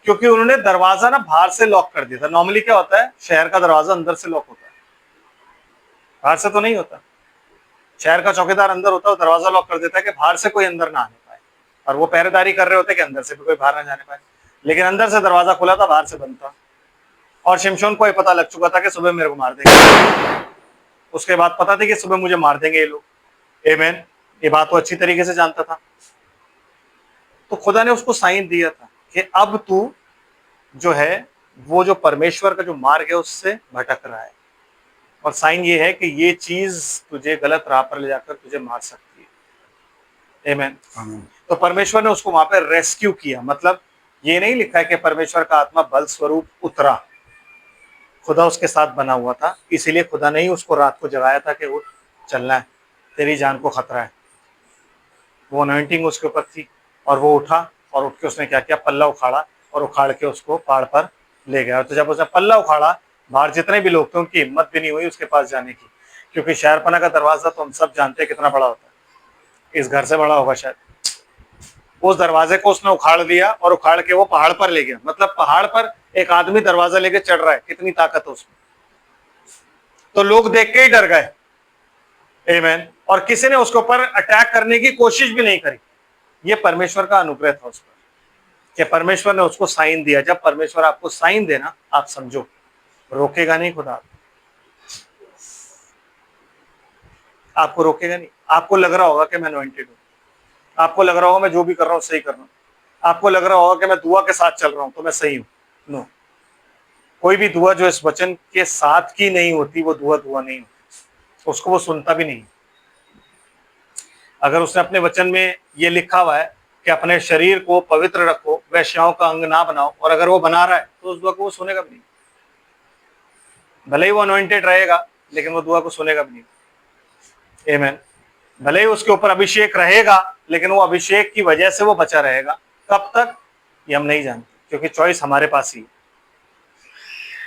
क्योंकि उन्होंने दरवाजा ना बाहर से लॉक कर दिया था। नॉर्मली क्या होता है, शहर का दरवाजा अंदर से लॉक होता है, बाहर से तो नहीं होता। शहर का चौकीदार अंदर होता है, वो दरवाजा लॉक कर देता है कि बाहर से कोई अंदर ना आने पाए, और वो पहरेदारी कर रहे होते कि अंदर से भी कोई बाहर ना जाने पाए। लेकिन अंदर से दरवाजा खुला था, बाहर से बंद था, और शिमशोन को ये पता लग चुका था कि सुबह मेरे को मार देंगे। उसके बाद पता थी कि सुबह मुझे मार देंगे ये लोग। आमीन। ये बात वो अच्छी तरीके से जानता था। तो खुदा ने उसको साइन दिया था कि अब तू जो है वो जो परमेश्वर का जो मार्ग है उससे भटक रहा है, और साइन ये है कि ये चीज तुझे गलत राह पर ले जाकर तुझे मार सकती है। आमीन। तो परमेश्वर ने उसको वहां पे रेस्क्यू किया। मतलब ये नहीं लिखा है कि परमेश्वर का आत्मा बल स्वरूप उतरा, खुदा उसके साथ बना हुआ था, इसीलिए खुदा ने ही उसको रात को जगाया था कि उठ, चलना है, तेरी जान को खतरा है। वो अनॉइंटिंग उसके ऊपर थी, और वो उठा, और उठ के उसने क्या किया, पल्ला उखाड़ा, और उखाड़ के उसको पहाड़ पर ले गया। तो जब उसने पल्ला उखाड़ा, बाहर जितने भी लोग थे उनकी हिम्मत भी नहीं हुई उसके पास जाने की, क्योंकि शहरपना का दरवाजा तो हम सब जानते हैं कितना बड़ा होता है, इस घर से बड़ा होगा शायद। उस दरवाजे को उसने उखाड़ दिया, और उखाड़ के वो पहाड़ पर ले गया। मतलब पहाड़ पर एक आदमी दरवाजा लेके चढ़ रहा है, कितनी ताकत है उसमें। तो लोग देख के ही डर गए। आमीन। और किसी ने उसके ऊपर अटैक करने की कोशिश भी नहीं करी। ये परमेश्वर का अनुग्रह था उस पर, कि परमेश्वर ने उसको साइन दिया। जब परमेश्वर आपको साइन देना, आप समझो, रोकेगा नहीं खुदा, आपको रोकेगा नहीं। आपको लग रहा होगा कि मैं अनॉइंटेड हूं, आपको लग रहा होगा मैं जो भी कर रहा हूं सही कर रहा हूं, आपको लग रहा होगा कि मैं दुआ के साथ चल रहा हूं तो मैं सही हूं। नो, कोई भी दुआ जो इस वचन के साथ की नहीं होती वो दुआ नहीं होती, उसको वो सुनता भी नहीं। अगर उसने अपने वचन में ये लिखा हुआ है कि अपने शरीर को पवित्र रखो, वैश्याओं का अंग ना बनाओ, और अगर वो बना रहा है तो उस दुआ को वो सुनेगा भी नहीं। भले ही वो अनॉइंटेड रहेगा, लेकिन वो दुआ को सुनेगा भी नहीं। आमीन। भले ही उसके ऊपर अभिषेक रहेगा, लेकिन वो अभिषेक की वजह से वो बचा रहेगा। कब तक ये हम नहीं जानते, क्योंकि चॉइस हमारे पास ही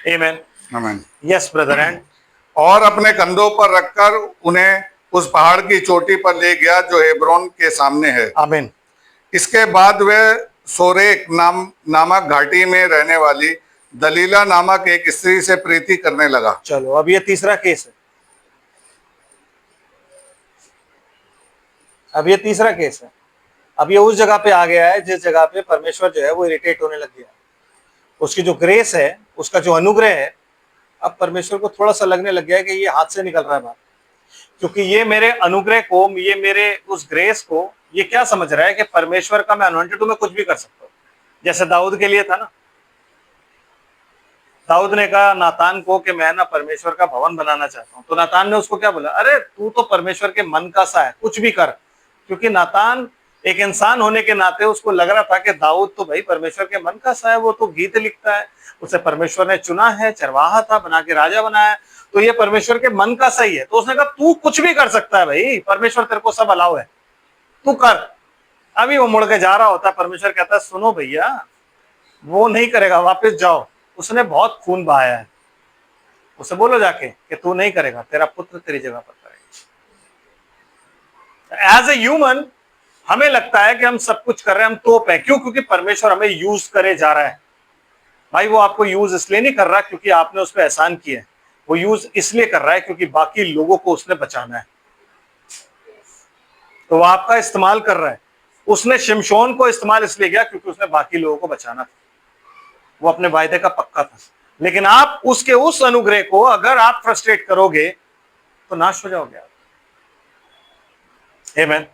है। आमीन। आमीन। Yes brother. एंड और अपने कंधों पर रखकर उन्हें उस पहाड़ की चोटी पर ले गया जो हेब्रोन के सामने है। आमीन। इसके बाद वे सोरेक नामक घाटी में रहने वाली दलीला नामक एक स्त्री से प्रीति करने लगा। चलो, अब ये तीसरा केस है। अब ये तीसरा केस है। अब ये उस जगह पे आ गया है जिस जगह पे परमेश्वर जो है वो इरिटेट होने लग गया। उसकी जो ग्रेस है, उसका जो अनुग्रह है, अब परमेश्वर को थोड़ा सा लगने लग गया है कि ये हाथ से निकल रहा है बात, क्योंकि ये मेरे अनुग्रह को, ये मेरे उस ग्रेस को ये क्या समझ रहा है कि परमेश्वर का मैं अनॉइंटेड हूं, मैं कुछ भी कर सकता हूं। जैसे दाऊद के लिए था ना, दाऊद ने कहा नातान को कि मैं ना परमेश्वर का भवन बनाना चाहता हूं। तो नातान ने उसको क्या बोला, अरे तू तो परमेश्वर के मन का सा है, कुछ भी कर। क्योंकि नातान एक इंसान होने के नाते उसको लग रहा था कि दाऊद तो भाई परमेश्वर के मन का सा है, वो तो गीत लिखता है, उसे परमेश्वर ने चुना है, चरवाहा था, बना के राजा बनाया, तो ये परमेश्वर के मन का सही है। तो उसने कहा तू कुछ भी कर सकता है भाई, परमेश्वर तेरे को सब अलाउ है, तू कर। अभी वो मुड़ के जा रहा होता, परमेश्वर कहता है सुनो भैया, वो नहीं करेगा, वापस जाओ, उसने बहुत खून बहाया है, उसे बोलो जाके कि तू नहीं करेगा, तेरा पुत्र तेरी जगह पर करेगा। एज ए ह्यूमन हमें लगता है कि हम सब कुछ कर रहे हैं, हम तोप है। क्यों? क्योंकि परमेश्वर हमें यूज करे जा रहा है। भाई वो आपको यूज इसलिए नहीं कर रहा क्योंकि आपने उस पर एहसान किया है, वो यूज इसलिए कर रहा है क्योंकि बाकी लोगों को उसने बचाना है। तो वो आपका इस्तेमाल कर रहा है। उसने शिमशोन को इस्तेमाल इसलिए किया क्योंकि उसने बाकी लोगों को बचाना था, वो अपने वायदे का पक्का था। लेकिन आप उसके उस अनुग्रह को अगर आप फ्रस्ट्रेट करोगे तो नाश हो जाओगे आप। आमीन।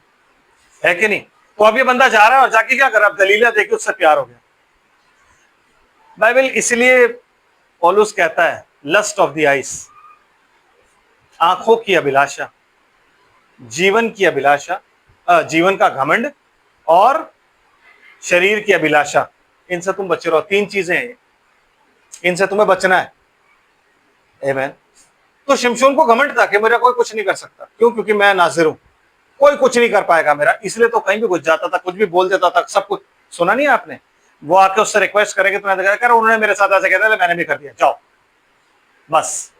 है कि नहीं? तो अब ये बंदा जा रहा है और जाके क्या कर रहा है, दलीला देके उससे प्यार हो गया। बाइबल इसलिए पौलुस कहता है लस्ट ऑफ द आइज, आंखों की अभिलाषा, जीवन की अभिलाषा, जीवन का घमंड, और शरीर की अभिलाषा, इनसे तुम बचे रहो। तीन चीजें हैं, इनसे तुम्हें बचना है। आमीन। तो शिमशोन को घमंड था कि मेरा कोई कुछ नहीं कर सकता। क्यों? क्योंकि मैं नाज़िर हूं, कोई कुछ नहीं कर पाएगा मेरा, इसलिए तो कहीं भी घुस जाता था, कुछ भी बोल देता था, सब कुछ। सुना नहीं आपने? वो आके उससे रिक्वेस्ट करेंगे तो कर उन्होंने मेरे साथ ऐसे कहता, मैंने भी कर दिया, जाओ बस।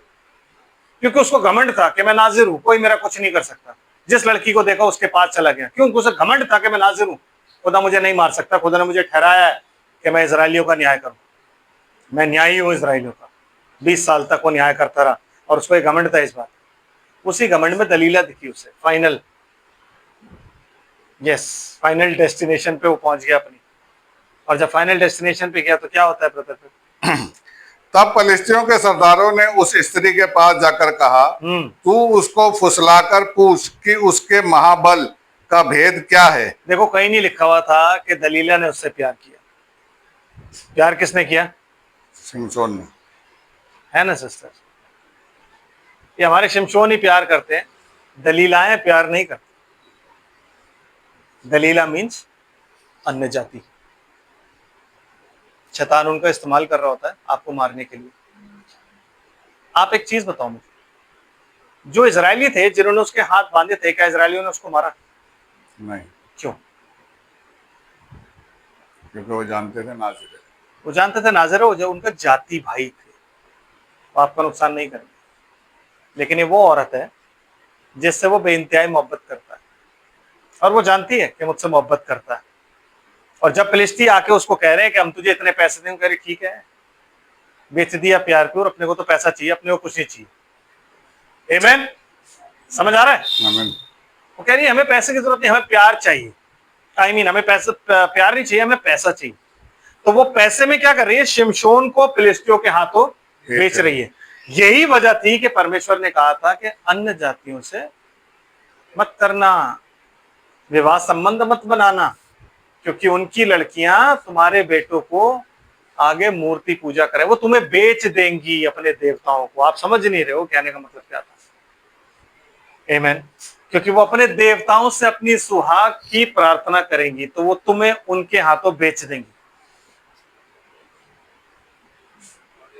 क्योंकि उसको घमंड था कि मैं नाज़िर हूं, कोई मेरा कुछ नहीं कर सकता। जिस लड़की को देखा उसके पास चला गया। क्यों? उसे घमंड था कि मैं नाजिर हूं, खुदा मुझे नहीं मार सकता, खुदा ने मुझे ठहराया है कि मैं इजराइलियों का न्याय करूं, मैं न्यायी हूं इजराइलियों का। 20 साल तक वो न्याय करता रहा और उसको एक घमंड था इस बात। उसी घमंड में दलीला दिखी उसे, फाइनल फाइनल डेस्टिनेशन पे वो पहुंच गया अपनी। और जब फाइनल डेस्टिनेशन पे गया तो क्या होता है ब्रदर फिर? तब फलिस्तियों के सरदारों ने उस स्त्री के पास जाकर कहा, तू उसको फुसलाकर पूछ कि उसके महाबल का भेद क्या है। देखो, कहीं नहीं लिखा हुआ था कि दलीला ने उससे प्यार किया। प्यार किसने किया? शिमशोन ने। है ना सिस्टर? ये हमारे शिमशोन ही प्यार करते हैं, दलीलाएं प्यार नहीं करती। दलीला मीन्स अन्य जाति। शैतान उनका इस्तेमाल कर रहा होता है आपको मारने के लिए। आप एक चीज बताओ मुझे, जो इजरायली थे जिन्होंने उसके हाथ बांधे थे, क्या इजरायलियों ने उसको मारा? नहीं, क्यों? क्योंकि वो जानते थे नाज़िर है। वो जानते थे नाज़िर है, जो उनका जाति भाई थे, वो आपका नुकसान नहीं करेंगे। लेकिन ये वो औरत है जिससे वो बेइंतहाई मोहब्बत करता है, और वो जानती है कि मुझसे मोहब्बत करता है। और जब फिलिस्ती आके उसको कह रहे हैं कि हम तुझे इतने पैसे देंगे, कह रहे ठीक है, बेच दिया प्यार को, और अपने को तो पैसा चाहिए, अपने को कुछ नहीं चाहिए। आमीन? समझ आ रहा है? आमीन। वो कह रही है हमें पैसे की जरूरत नहीं, हमें प्यार चाहिए। हमें पैसे प्यार नहीं चाहिए, हमें पैसा चाहिए। तो वो पैसे में क्या कर रही है? शिमशोन को फिलिस्तियों के हाथों बेच रही है। यही वजह थी कि परमेश्वर ने कहा था कि अन्य जातियों से मत करना, विवाह संबंध मत बनाना, क्योंकि उनकी लड़कियां तुम्हारे बेटों को आगे मूर्ति पूजा करे, वो तुम्हें बेच देंगी अपने देवताओं को। आप समझ नहीं रहे हो कहने का मतलब क्या था? आमीन? क्योंकि वो अपने देवताओं से अपनी सुहाग की प्रार्थना करेंगी, तो वो तुम्हें उनके हाथों बेच देंगी।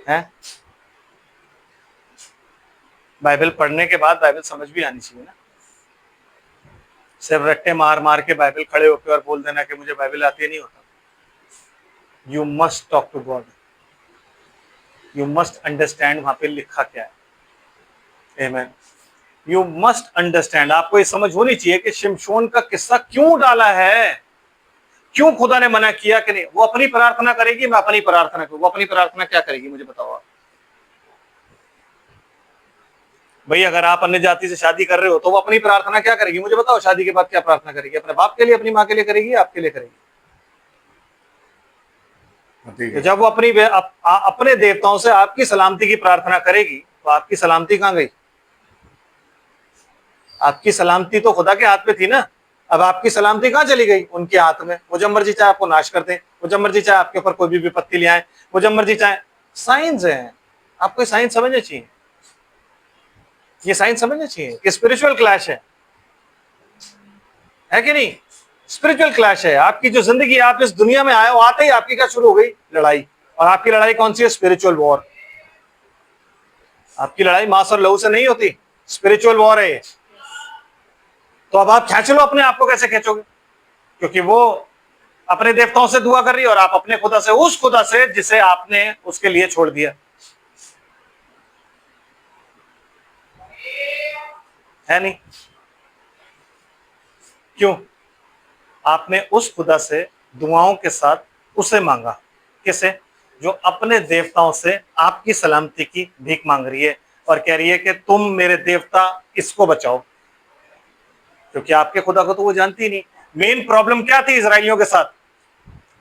है? बाइबल पढ़ने के बाद बाइबल समझ भी आनी चाहिए ना। सिर्फ रट्टे मार मार के बाइबल खड़े होकर और बोल देना कि मुझे बाइबल आती है, नहीं होता। You must talk to God, you must understand वहां पे लिखा क्या है। आमीन? You must understand. आपको ये समझ होनी चाहिए कि शिमशोन का किस्सा क्यों डाला है, क्यों खुदा ने मना किया कि नहीं। वो अपनी प्रार्थना करेगी, मैं अपनी प्रार्थना करूँ। वो अपनी प्रार्थना क्या करेगी मुझे बताओ आप। भाई अगर आप अन्य जाति से शादी कर रहे हो तो वो अपनी प्रार्थना क्या करेगी मुझे बताओ। शादी के बाद क्या प्रार्थना करेगी? अपने बाप के लिए, अपनी माँ के लिए करेगी, आपके लिए करेगी? तो जब वो अपने देवताओं से आपकी सलामती की प्रार्थना करेगी, तो आपकी सलामती कहां गई? आपकी सलामती तो खुदा के हाथ में थी ना। अब आपकी सलामती कहां चली गई? उनके हाथ में। वो जब मर्जी चाहे आपको नाश कर दें, वो जब मर्जी चाहे आपके ऊपर कोई भी विपत्ति ले आए, वो जब मर्जी चाहे। साइंस है, आपको साइंस समझना चाहिए। ये साइंस समझना चाहिए कि स्पिरिचुअल क्लैश है कि नहीं? स्पिरिचुअल क्लैश है। आपकी जो जिंदगी, आप इस दुनिया में आए हो, आते ही आपकी क्या शुरू हो गई? लड़ाई। और आपकी लड़ाई कौन सी है? Spiritual war. आपकी लड़ाई मांस और लहू से नहीं होती, स्पिरिचुअल वॉर है। तो अब आप खींच लो अपने आप को। कैसे खींचोगे? क्योंकि वो अपने देवताओं से दुआ कर रही है और आप अपने खुदा से, उस खुदा से जिसे आपने उसके लिए छोड़ दिया है। नहीं? क्यों? आपने उस खुदा से दुआओं के साथ उसे मांगा। किसे? जो अपने देवताओं से आपकी सलामती की भीख मांग रही है और कह रही है कि तुम मेरे देवता इसको बचाओ। क्योंकि आपके खुदा को तो वो जानती ही नहीं। मेन प्रॉब्लम क्या थी इजरायलियों के साथ?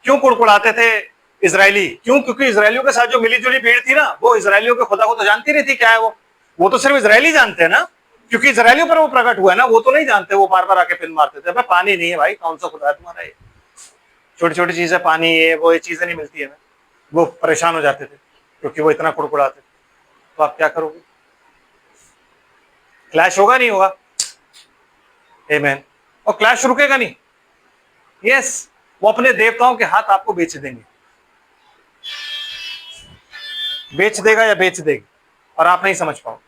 क्यों कुड़कुड़ाते थे इजरायली? क्यों? क्योंकि इजरायलियों के साथ जो मिली जुली भीड़ थी ना, वो इजरायलियों के खुदा को तो जानती नहीं थी क्या है वो तो सिर्फ इजरायली जानते हैं ना, क्योंकि इजरायलियों पर वो प्रकट हुआ है ना। वो तो नहीं जानते, वो बार बार आके पिन मारते थे, पानी नहीं है भाई, कौन सा खुदा है तुम्हारा ये? छोटी छोटी चीजें, पानी ये वो, ये चीजें नहीं मिलती है ना। वो परेशान हो जाते थे क्योंकि वो इतना कुड़कुड़ाते। तो आप क्या करोगे? क्लैश होगा नहीं होगा? आमीन? और क्लैश रुकेगा नहीं। यस, वो अपने देवताओं के हाथ आपको बेच देंगे। बेच देगा या बेच देगी, और आप नहीं समझ पाओ।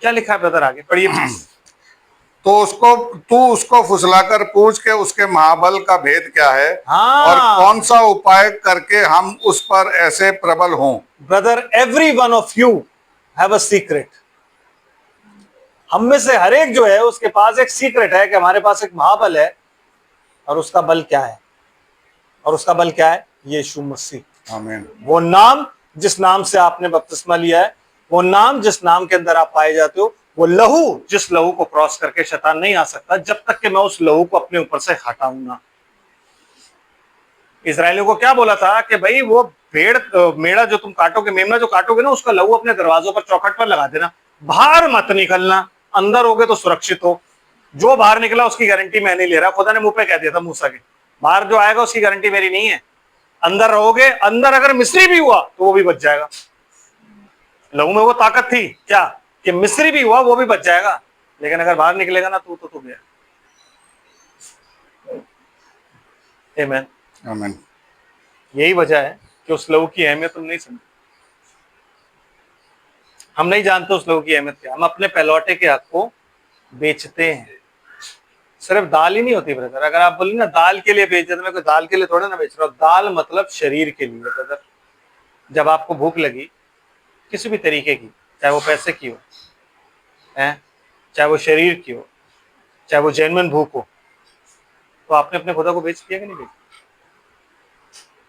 क्या लिखा है ब्रदर आगे पढ़िए प्लीज। तो तू उसको फुसलाकर पूछ के उसके महाबल का भेद क्या है, और कौन सा उपाय करके हम उस पर ऐसे प्रबल हों। Brother, every one of you have a secret. हम में से हर एक जो है उसके पास एक सीक्रेट है कि हमारे पास एक महाबल है, और उसका बल क्या है? और उसका बल क्या है? यीशु मसीह। आमीन। वो नाम जिस नाम से आपने बपतिस्मा लिया है, वो नाम जिस नाम के अंदर आप पाए जाते हो, वो लहू जिस लहू को क्रॉस करके शैतान नहीं आ सकता जब तक कि मैं उस लहू को अपने ऊपर से हटाऊं ना। इजरायलियों को क्या बोला था कि भाई वो भेड़ मेढ़ा जो तुम काटोगे, मेमना जो काटोगे ना, उसका लहू अपने दरवाजों पर, चौखट पर लगा देना, बाहर मत निकलना, अंदर होगे तो सुरक्षित हो। जो बाहर निकला उसकी गारंटी मैं नहीं ले रहा, खुदा ने मुंह पे कह दिया था मूसा के, बाहर जो आएगा उसकी गारंटी मेरी नहीं है। अंदर रहोगे, अंदर अगर मिस्री भी हुआ तो वो भी बच जाएगा। लहू में वो ताकत थी क्या कि मिस्री भी हुआ वो भी बच जाएगा, लेकिन अगर बाहर निकलेगा ना तो गया। आमीन। आमीन। यही वजह है कि उस लहू की अहमियत हम नहीं समझते। हम नहीं जानते उस लहू की अहमियत क्या। हम अपने पहलौटे के हक को बेचते हैं। सिर्फ दाल ही नहीं होती ब्रदर, अगर आप बोले ना दाल के लिए बेच देते, मैं कोई दाल के लिए थोड़ा ना बेच रहा हूँ। दाल मतलब शरीर के लिए ब्रदर। जब आपको भूख लगी किसी भी तरीके की, चाहे वो पैसे की हो, है, चाहे वो शरीर की हो, चाहे वो जेन्युइन भूख हो, तो आपने अपने खुदा को बेच दिया कि नहीं बेचा?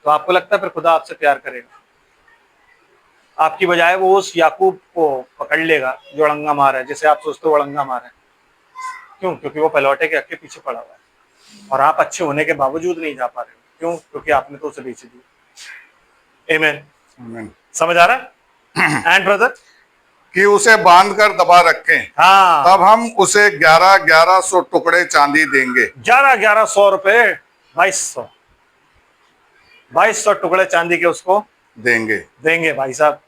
तो आपको लगता है फिर खुदा आपसे प्यार करेगा? आपकी बजाय वो उस याकूब को पकड़ लेगा जो अड़ंगा मार है, जिसे आप सोचते हो अड़ंगा मार है। क्यों? क्योंकि वो पहलौटे के हक के पीछे पड़ा हुआ है और आप अच्छे होने के बावजूद नहीं जा पा रहे हो। क्यों? क्योंकि आपने तो उसे बेच दिया। आमीन। आमीन। समझ आ रहा है? एंड ब्रदर, कि उसे बांधकर दबा रखें, हाँ, तब हम उसे 11,100 टुकड़े चांदी देंगे। 11,100 रुपए, 2200 टुकड़े चांदी के उसको देंगे। देंगे भाई साहब।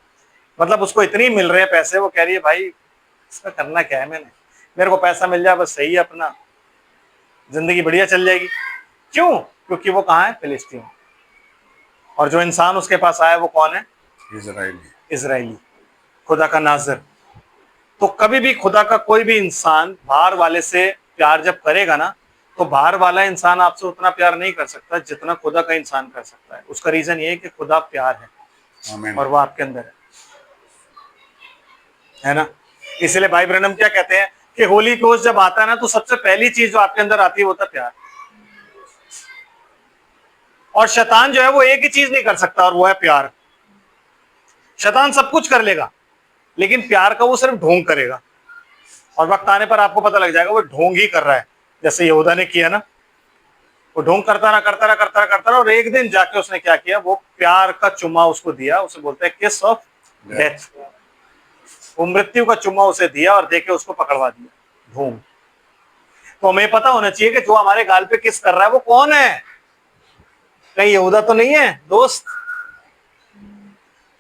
मतलब उसको इतनी मिल रहे हैं पैसे, वो कह रही है भाई इसका करना क्या है, मैंने, मेरे को पैसा मिल जाए बस सही है, अपना जिंदगी बढ़िया चल जाएगी। क्यों? क्योंकि वो कहाँ है? फिलिस्तीन। और जो इंसान उसके पास आया वो कौन है? इजरायली। इजरायली, खुदा का नाज़िर। तो कभी भी खुदा का कोई भी इंसान बाहर वाले से प्यार जब करेगा ना, तो बाहर वाला इंसान आपसे उतना प्यार नहीं कर सकता जितना खुदा का इंसान कर सकता है। उसका रीजन ये है कि खुदा प्यार है आमीन। और वो आपके अंदर है ना। इसलिए भाई ब्रनम क्या कहते हैं कि होली कोस्ट जब आता है ना, तो सबसे पहली चीज जो आपके अंदर आती है वो होता है प्यार। और शैतान जो है वो एक ही चीज नहीं कर सकता, और वो है प्यार। शैतान सब कुछ कर लेगा, लेकिन प्यार का वो सिर्फ ढोंग करेगा, और वक्त आने पर आपको पता लग जाएगा वो ढोंग ही कर रहा है। जैसे यहूदा ने किया ना, वो ढोंग करता रहा, और एक दिन जाके उसने क्या किया, वो प्यार का चुम्मा उसको दिया। उसे बोलते हैं किस ऑफ डेथ। वो मृत्यु का चुम्मा उसे दिया और देके उसको पकड़वा दिया, ढोंग। तो हमें पता होना चाहिए कि जो हमारे गाल पे किस कर रहा है वो कौन है। कहीं यहूदा तो नहीं है दोस्त?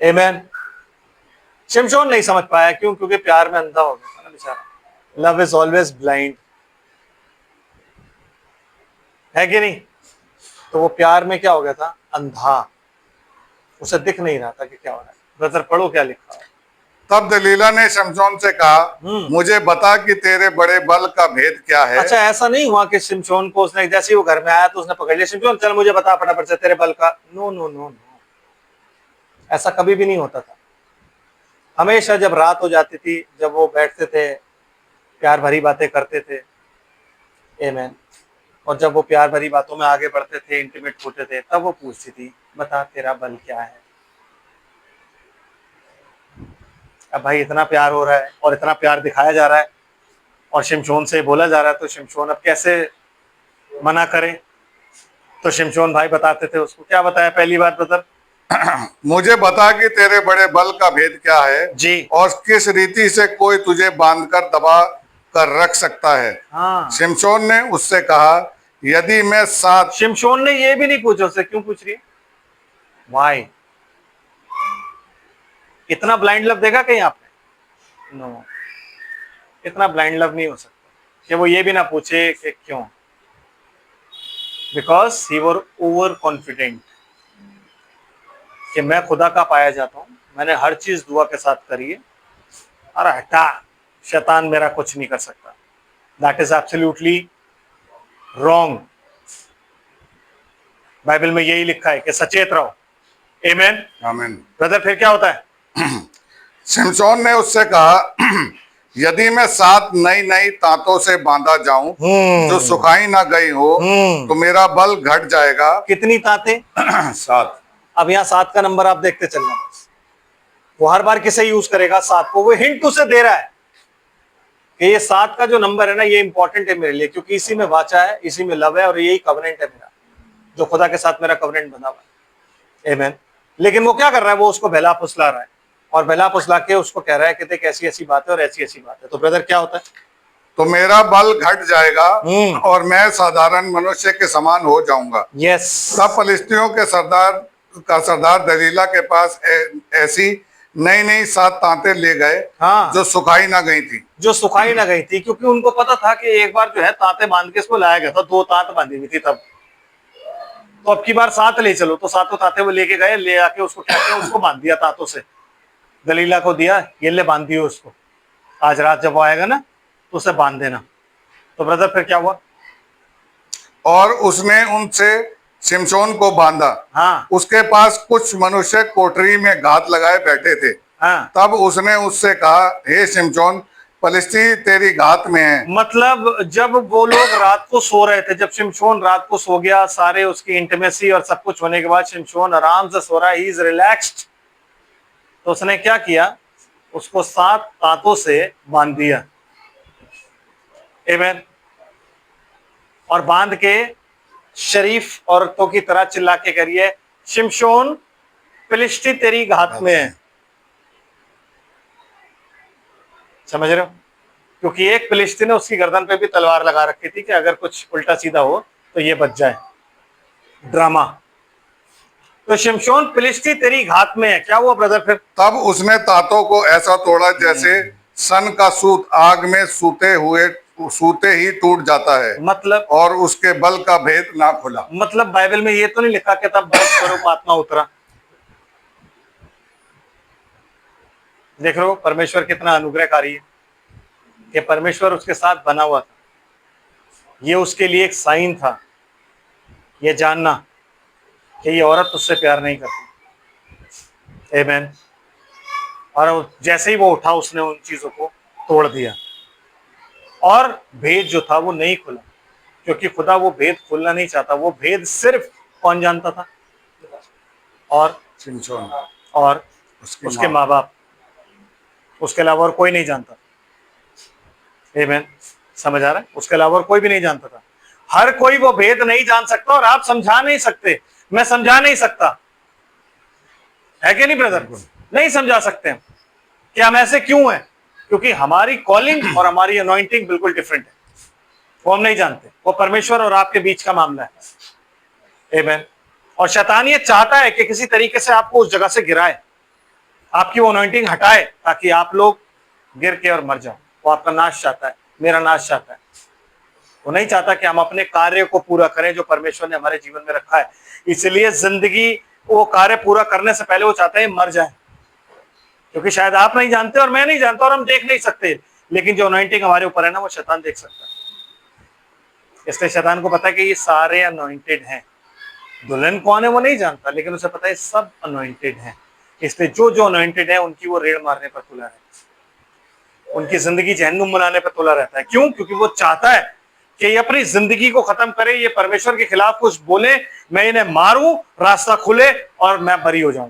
आमीन। शिमशोन नहीं समझ पाया, क्यों? क्योंकि प्यार में अंधा हो गया ना बेचारा। लव इज ऑलवेज ब्लाइंड, है कि नहीं? तो वो प्यार में क्या हो गया था? अंधा। उसे दिख नहीं रहा था कि क्या हो रहा है। ब्रदर पढ़ो क्या लिखा है। तब दलीला ने शमशोन से कहा, मुझे बता कि तेरे बड़े बल का भेद क्या है। अच्छा, ऐसा नहीं हुआ कि शिमशोन को उसने जैसे ही वो घर में आया तो उसने पकड़ लिया, शिमशोन चल मुझे बता फटाफट से तेरे बल का। नो नो नो नो, ऐसा कभी भी नहीं होता था। हमेशा जब रात हो जाती थी, जब वो बैठते थे, प्यार भरी बातें करते थे, आमीन, और जब वो प्यार भरी बातों में आगे बढ़ते थे, इंटीमेट होते थे, तब वो पूछती थी बता तेरा बल क्या है। अब भाई इतना प्यार हो रहा है और इतना प्यार दिखाया जा रहा है और शिमशोन से बोला जा रहा है, तो शिमशोन अब कैसे मना करे? तो शिमशोन भाई बताते थे उसको। क्या बताया पहली बात ब्रदर? मुझे बता कि तेरे बड़े बल का भेद क्या है जी, और किस रीति से कोई तुझे बांधकर दबा कर रख सकता है। हाँ। शिमशोन ने उससे कहा, यदि मैं 7। शिमशोन ने ये भी नहीं पूछा उससे, क्यों पूछ रही है? वाई? इतना ब्लाइंड लव देखा कहीं आपने? नो, इतना ब्लाइंड लव नहीं हो सकता कि वो ये भी ना पूछे कि क्यों। Because he were over confident कि मैं खुदा का पाया जाता हूं, मैंने हर चीज दुआ के साथ करी है, और हटा, शैतान मेरा कुछ नहीं कर सकता। That is absolutely wrong. Bible में यही लिखा है कि सचेत रहो। आमीन। आमीन। ब्रदर फिर क्या होता है? शिमशोन ने उससे कहा, यदि मैं 7 नई नई तांतों से बांधा जाऊं जो सुखाई ना गई हो तो मेरा बल घट जाएगा। कितनी ताते? 7। अब यहाँ 7 का नंबर आप देखते चलना, वो हर बार किसे यूज करेगा? 7 को। वो हिंट उसे दे रहा है कि ये 7 का जो नंबर है ना, ये इंपॉर्टेंट है मेरे लिए, क्योंकि इसी में वाचा है, इसी में लव है, और यही कवनेंट है मेरा, जो खुदा के साथ मेरा कवनेंट बना हुआ है। आमीन। लेकिन वो क्या कर रहा है? वो उसको बहला फुसला रहा है, और बहला फुसला के उसको कह रहा है कि देख ऐसी ऐसी बात है और ऐसी ऐसी बात है। तो ब्रदर क्या होता है? तो मेरा बल घट जाएगा और मैं साधारण मनुष्य के समान हो जाऊंगा। यस। तब फलिस्तियों के सरदार दलीला के पास ऐसी नई नई 7 तांतें ले गए हाँ, जो सुखाई ना गई थी। जो सुखाई ना गई थी, क्योंकि उनको पता था कि एक बार जो है तांते बांध के इसको लाया गया था, 2 तांत बांधी हुई थी तब, तो अब की बार 7 ले चलो। तो 7 तांते वो लेके गए, ले आके उसको क्या किया? उसको बांध दिया तांतों से, दलीला को दिया, ये ले बांध दियो उसको, आज रात जब वो आएगा ना तो उसे बांध देना। तो ब्रदर फिर क्या हुआ? और उसने उनसे शिमशोन को बांधा। हाँ उसके पास कुछ मनुष्य कोठरी में घात लगाए बैठे थे। हाँ, तब उसने उससे कहा, हे शिमशोन, फलिस्ती तेरी घात में है। मतलब जब वो लोग रात को सो रहे थे, जब शिमशोन रात को सो गया, सारे उसकी इंटीमेसी और सब कुछ होने के बाद शिमशोन आराम से सो रहा है, ही इज रिलैक्स्ड, तो उसने क्या किया? उसको 7 तांतों से बांध दिया। आमीन। और बांध के शरीफ औरतों की तरह चिल्ला के करिए, शिमशोन फिलिस्ती तेरी घात में है। समझ रहे हो? क्योंकि एक फिलिस्ती ने उसकी गर्दन पे भी तलवार लगा रखी थी कि अगर कुछ उल्टा सीधा हो तो ये बच जाए। ड्रामा। तो शिमशोन फिलिस्ती तेरी घात में है। क्या हुआ ब्रदर फिर? तब उसने तांतों को ऐसा तोड़ा जैसे सन का सूत आग में सूते ही टूट जाता है, मतलब और उसके बल का भेद ना खुला। मतलब बाइबल में ये तो नहीं लिखा कि तब बल स्वरूप आत्मा उतरा। देख रहे हो परमेश्वर कितना अनुग्रहकारी है कि परमेश्वर उसके साथ बना हुआ था। ये उसके लिए एक साइन था, ये जानना कि ये औरत उससे प्यार नहीं करती। आमीन। और जैसे ही वो उठा, उसने उन चीजों को तोड़ दिया, और भेद जो था वो नहीं खुला, क्योंकि खुदा वो भेद खोलना नहीं चाहता। वो भेद सिर्फ कौन जानता था? और शिमशोन और उसके माँ बाप, उसके अलावा और कोई नहीं जानता। आमीन। समझ आ रहा है? उसके अलावा और कोई भी नहीं जानता था। हर कोई वो भेद नहीं जान सकता, और आप समझा नहीं सकते, मैं समझा नहीं सकता, है कि नहीं ब्रदर? नहीं समझा सकते हम कि हम ऐसे क्यों हैं, क्योंकि हमारी कॉलिंग और हमारी अनॉइंटिंग बिल्कुल डिफरेंट है। वो हम नहीं जानते, वो परमेश्वर और आपके बीच का मामला है। आमीन। और शैतान ये चाहता है कि किसी तरीके से आपको उस जगह से गिराए, आपकी वो अनॉइंटिंग हटाए, ताकि आप लोग गिर के और मर जाओ। वो आपका नाश चाहता है, मेरा नाश चाहता है। वो नहीं चाहता कि हम अपने कार्य को पूरा करें जो परमेश्वर ने हमारे जीवन में रखा है। इसलिए जिंदगी वो कार्य पूरा करने से पहले वो चाहता है मर जाए, क्योंकि शायद आप नहीं जानते और मैं नहीं जानता और हम देख नहीं सकते, लेकिन जो अनॉइंटिंग हमारे ऊपर है ना, वो शैतान देख सकता है। इसलिए शैतान को पता है कि ये सारे अनॉइंटेड हैं। दुल्हन कौन है वो नहीं जानता, लेकिन उसे पता है सब अनॉइंटेड हैं। इसलिए जो जो अनॉइंटेड है उनकी वो रेड़ मारने पर तुला रहता है, उनकी जिंदगी जहन्नुम बनाने पर तुला रहता है। क्यों? क्योंकि वो चाहता है कि ये अपनी जिंदगी को खत्म करे, ये परमेश्वर के खिलाफ कुछ बोले, मैं इन्हें मारूं, रास्ता खुले और मैं बरी हो जाऊं।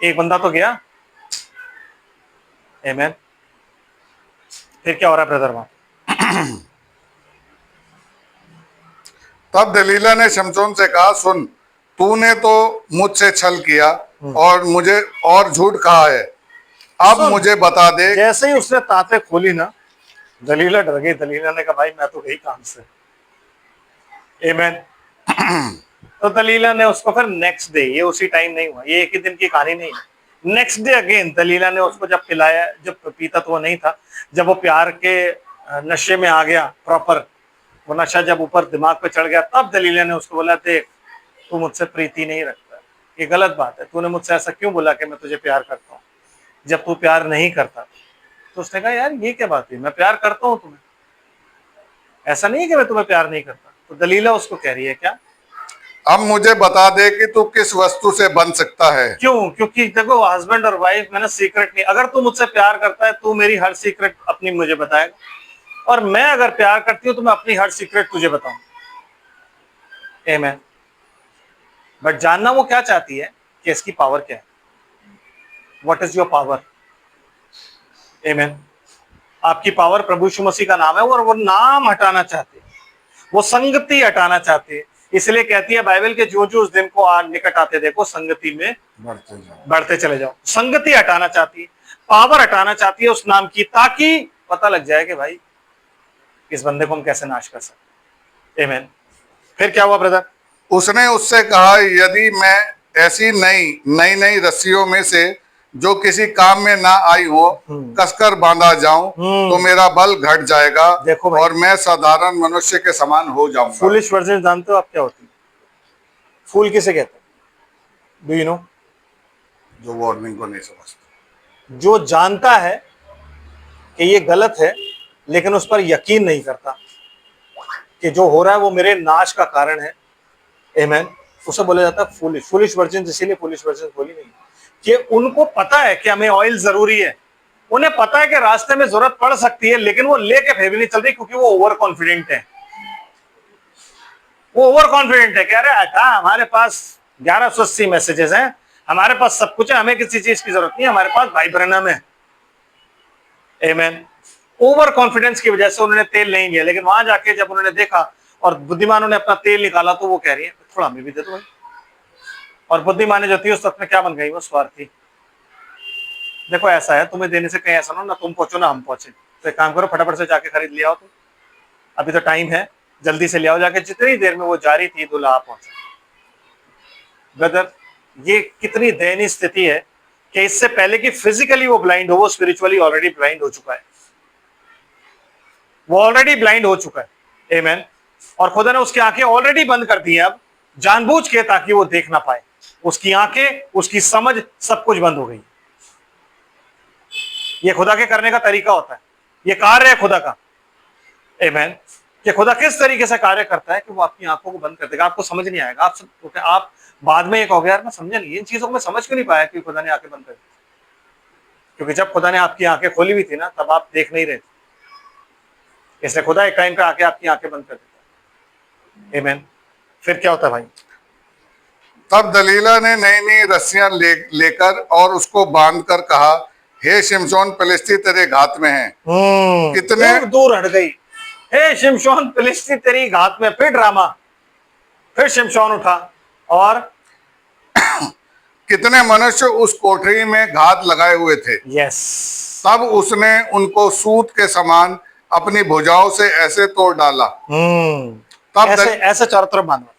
एक बंदा तो गया। आमीन। फिर क्या हो रहा है ब्रदर वहां? तब दलीला ने शमशोन से कहा, सुन, तूने तो मुझसे छल किया और मुझे और झूठ कहा है। अब मुझे बता दे। जैसे ही उसने तांतें खोली ना, दलीला डर गई। दलीला ने कहा, भाई मैं तो गई काम से। आमीन। तो दलीला ने उसको फिर नेक्स्ट डे, ये उसी टाइम नहीं हुआ, ये एक ही दिन की कहानी नहीं है, नेक्स्ट डे अगेन दलीला ने उसको जब पिलाया, जब पीता तो वो नहीं था, जब वो प्यार के नशे में आ गया प्रॉपर, वो नशा जब ऊपर दिमाग पे चढ़ गया, तब दलीला ने उसको बोला, देख तू मुझसे प्रीति नहीं रखता, ये गलत बात है, तूने मुझसे ऐसा क्यों बोला कि मैं तुझे प्यार करता हूँ जब तू प्यार नहीं करता। तो उसने कहा, यार ये क्या बात है, मैं प्यार करता हूँ तुम्हें, ऐसा नहीं है कि मैं तुम्हें प्यार नहीं करता। तो दलीला उसको कह रही है क्या अब मुझे बता दे कि तू किस वस्तु से बन सकता है। क्यों? क्योंकि देखो हस्बैंड और वाइफ में ना सीक्रेट नहीं, अगर तू मुझसे प्यार करता है तू मेरी हर सीक्रेट अपनी मुझे बताएगा, और मैं अगर प्यार करती हूं तो मैं अपनी हर सीक्रेट तुझे बताऊं। आमेन। बट जानना वो क्या चाहती है कि इसकी पावर क्या है, व्हाट इज योर पावर। आमेन। आपकी पावर प्रभु यीशु मसीह का नाम है, और वो नाम हटाना चाहते, वो संगति हटाना चाहते। इसलिए कहती है बाइबल के जो जो उस दिन को आज निकट आते देखो संगति में बढ़ते चले जाओ। संगति हटाना चाहती है, पावर हटाना चाहती है उस नाम की, ताकि पता लग जाए कि भाई इस बंदे को हम कैसे नाश कर सकते। आमीन। फिर क्या हुआ ब्रदर? उसने उससे कहा, यदि मैं ऐसी नई नई नई रस्सियों में से जो किसी काम में ना आई हो कसकर बांधा जाऊं तो मेरा बल घट जाएगा देखो भाई, और मैं साधारण मनुष्य के समान हो जाऊंगा। फूलिश वर्जिन जानते हो आप क्या होती है? फूल किसे कहते हैं? Do you know? जो वार्निंग को नहीं समझता, जो जानता है कि ये गलत है लेकिन उस पर यकीन नहीं करता कि जो हो रहा है वो मेरे नाश का कारण है। आमीन। उसे बोला जाता है फूलिश। फूलिश वर्जिन इसीलिए फूलिश वर्जिन बोली नहीं कि उनको पता है कि हमें ऑयल जरूरी है, उन्हें पता है कि रास्ते में जरूरत पड़ सकती है, लेकिन वो लेके फिर भी नहीं चल रही, क्योंकि वो ओवर कॉन्फिडेंट है। वो ओवर कॉन्फिडेंट है, कह रहे हैं हमारे पास 1180 मैसेजेस हैं, हमारे पास सब कुछ है, हमें किसी चीज की जरूरत नहीं है, हमारे पास भाई ब्रैनम है। आमीन। ओवर कॉन्फिडेंस की वजह से उन्होंने तेल नहीं लिया, लेकिन वहां जाके जब उन्होंने देखा और बुद्धिमानों ने अपना तेल निकाला तो वो कह रही है थोड़ा हमें भी दे दो भाई। और बुद्धिमाने जो थी उस वक्त में क्या बन गई? वो स्वार्थी। देखो ऐसा है, तुम्हें देने से कहीं ऐसा ना तुम पहुंचो ना हम पहुंचे, तो एक काम करो फटाफट से जाके खरीद लिया हो, तो अभी तो टाइम है, जल्दी से ले आओ जाके। जितनी देर में वो जा रही थी दूल्हा पहुंचा। ब्रदर, ये कितनी दयनीय स्थिति है कि इससे पहले कि फिजिकली वो ब्लाइंड हो, वो स्पिरिचुअली ऑलरेडी ब्लाइंड हो चुका है। वो ऑलरेडी ब्लाइंड हो चुका है। आमीन। और खुदा ने उसकी आंखें ऑलरेडी बंद कर दी है अब जानबूझ के, ताकि वो देख ना पाए। उसकी आंखें, उसकी समझ, सब कुछ बंद हो गई। ये खुदा के करने का तरीका होता है, ये कार्य है खुदा का। आमीन। कि खुदा किस तरीके से कार्य करता है कि वो आपकी आंखों को बंद कर देगा। आपको समझ नहीं आएगा, आप बाद में एक हो गया यार मैं समझा नहीं, इन चीजों को मैं समझ क्यों नहीं पाया कि खुदा ने आंखें बंद कर दी। क्योंकि जब खुदा ने आपकी आंखें खोली हुई थी ना, तब आप देख नहीं रहे थे, इसलिए खुदा एक टाइम पे आके आपकी आंखें बंद कर देता है। आमीन। फिर क्या होता है भाई? तब दलीला ने नई नई रस्सियां लेकर और उसको बांधकर कहा, हे शिमशोन फिलिस्ती तेरे घात में है। कितने फिर दूर हट गई। हे शिमशोन फिलिस्ती तेरी घात में। फिर ड्रामा। फिर शिमशोन उठा और कितने मनुष्य उस कोठरी में घात लगाए हुए थे। यस। तब उसने उनको सूत के समान अपनी भुजाओं से ऐसे तोड़ डाला। तब ऐसे चारों तरफ बांधा,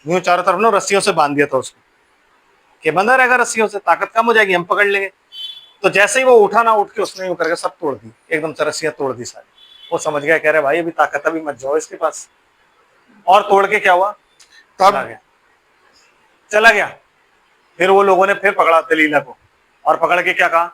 यूं चारों तरफ ना रस्सियों से बांध दिया था उसको, कि बंधा रहेगा रस्सियों से, ताकत कम हो जाएगी, हम पकड़ लेंगे। तो जैसे ही वो उठा ना, उठ के उसने यूं करके सब तोड़ दी, एकदम से रस्सियां तोड़ दी सारी। वो समझ गया, कह रहे भाई अभी ताकत, अभी मत जाओ इसके पास। और तोड़ के क्या हुआ? चला गया। फिर वो लोगों ने फिर पकड़ा दलीला को, और पकड़ के क्या कहा?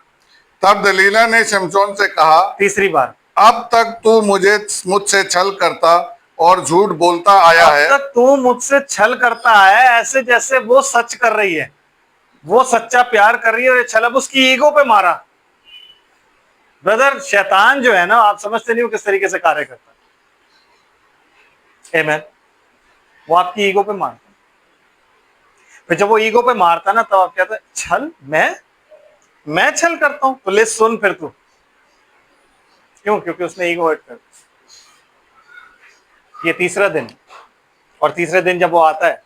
तब दलीला ने शिमशोन से कहा तीसरी बार, अब तक तू मुझसे छल करता और झूठ बोलता आया है। अब तक तू मुझसे छल करता है, ऐसे जैसे वो सच कर रही है, वो सच्चा प्यार कर रही है, और ये छल अब उसकी ईगो पे मारा। ब्रदर, शैतान जो है ना, आप समझते नहीं हो किस तरीके से कार्य करता है। आमीन। वो आपकी ईगो पे मारता है। फिर जब वो ईगो पे मारता ना, तब आप कहते हैं छल, मैं छल करता हूं? तो ले सुन फिर तू। क्यों? क्योंकि उसने ईगो हर्ट कर। ये तीसरा दिन, और तीसरे दिन जब वो आता है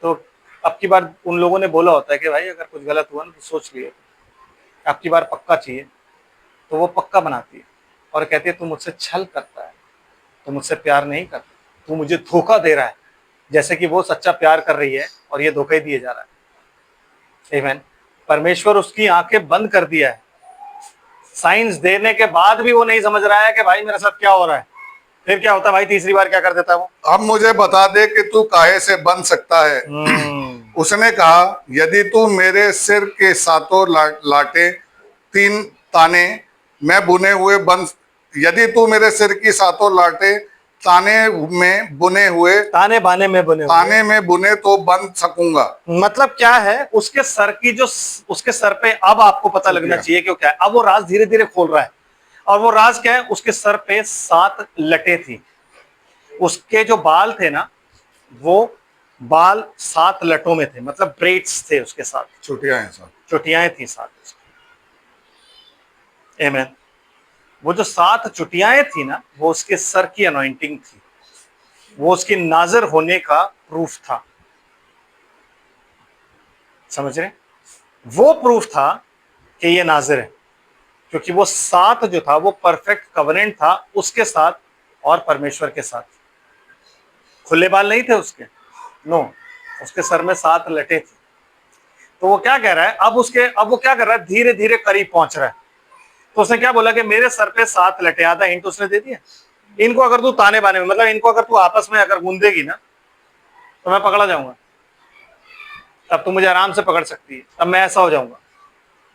तो अब की बार उन लोगों ने बोला होता है कि भाई अगर कुछ गलत हुआ ना तो सोच लिए, अब की बार पक्का चाहिए। तो वो पक्का बनाती है और कहती है तू मुझसे छल करता है, तू मुझसे प्यार नहीं करता, तू मुझे धोखा दे रहा है, जैसे कि वो सच्चा प्यार कर रही है और ये धोखा ही दिए जा रहा है। आमीन। परमेश्वर उसकी आंखें बंद कर दिया है, साइंस देने के बाद भी वो नहीं समझ रहा है कि भाई मेरे साथ क्या हो रहा है। फिर क्या होता है भाई? तीसरी बार क्या कर देता है वो? अब मुझे बता दे कि तू काहे से बन सकता है। उसने कहा, यदि तू मेरे सिर के सातों लाटे 3 ताने मैं बुने हुए बन, यदि तू मेरे सिर की सातों लाटे ताने में बुने हुए ताने बाने में बने हुए। ताने में बुने तो बन सकूंगा। मतलब क्या है, उसके सर की जो, उसके सर पे अब आपको पता लगना चाहिए कि वो क्या है। अब वो राज धीरे धीरे खोल रहा है, और वो राज क्या है, उसके सर पे 7 लटें थी। उसके जो बाल थे ना, वो बाल 7 लटों में थे, मतलब ब्रेड्स थे उसके साथ, छुट्टियां हैं सब। चुटियाएं थी 7। आमीन। वो जो 7 चुटियाएं थी ना, वो उसके सर की अनॉइंटिंग थी, वो उसकी नाज़र होने का प्रूफ था। समझ रहे? वो प्रूफ था कि ये नाज़िर है, क्योंकि वो 7 जो था वो परफेक्ट कवनेंट था उसके साथ और परमेश्वर के साथ। खुले बाल नहीं थे उसके, नो, उसके सर में 7 लटे थी। तो वो क्या कह रहा है, अब वो क्या कर रहा है, धीरे धीरे करीब पहुंच रहा है। तो उसने क्या बोला कि मेरे सर पे 7 लटे, आधा हिंट उसने दे दिया। इनको अगर तू ताने बाने में, मतलब इनको अगर तू आपस में अगर गूंदेगी ना, तो मैं पकड़ा जाऊंगा, तब तू मुझे आराम से पकड़ सकती है, तब मैं ऐसा हो जाऊंगा।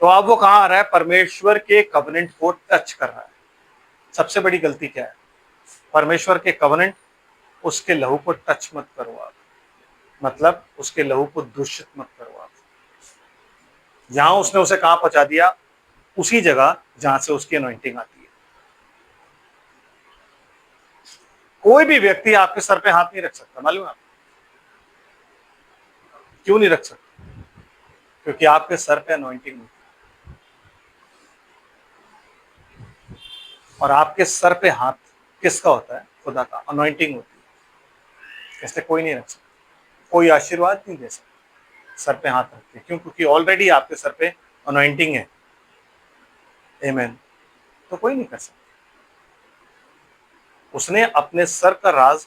तो अब वो कहां आ रहा है, परमेश्वर के कवनेंट को टच कर रहा है। सबसे बड़ी गलती क्या है, परमेश्वर के कवनेंट, उसके लहू को टच मत करो आप, मतलब उसके लहू को दूषित मत करो आप। यहां उसने उसे कहां पहुंचा दिया, उसी जगह जहां से उसकी अनॉइंटिंग आती है। कोई भी व्यक्ति आपके सर पे हाथ नहीं रख सकता, मालूम है आपको? क्यों नहीं रख सकता? क्योंकि आपके सर पे अनॉइंटिंग होती है, और आपके सर पे हाथ किसका होता है? खुदा का, अनॉइंटिंग होती है। इसलिए कोई नहीं रख सकता, कोई आशीर्वाद नहीं दे सकता सर पे हाथ रख के। क्यों? क्योंकि ऑलरेडी आपके सर पे अनॉइंटिंग है। आमीन। तो कोई नहीं कर सकता। उसने अपने सर का राज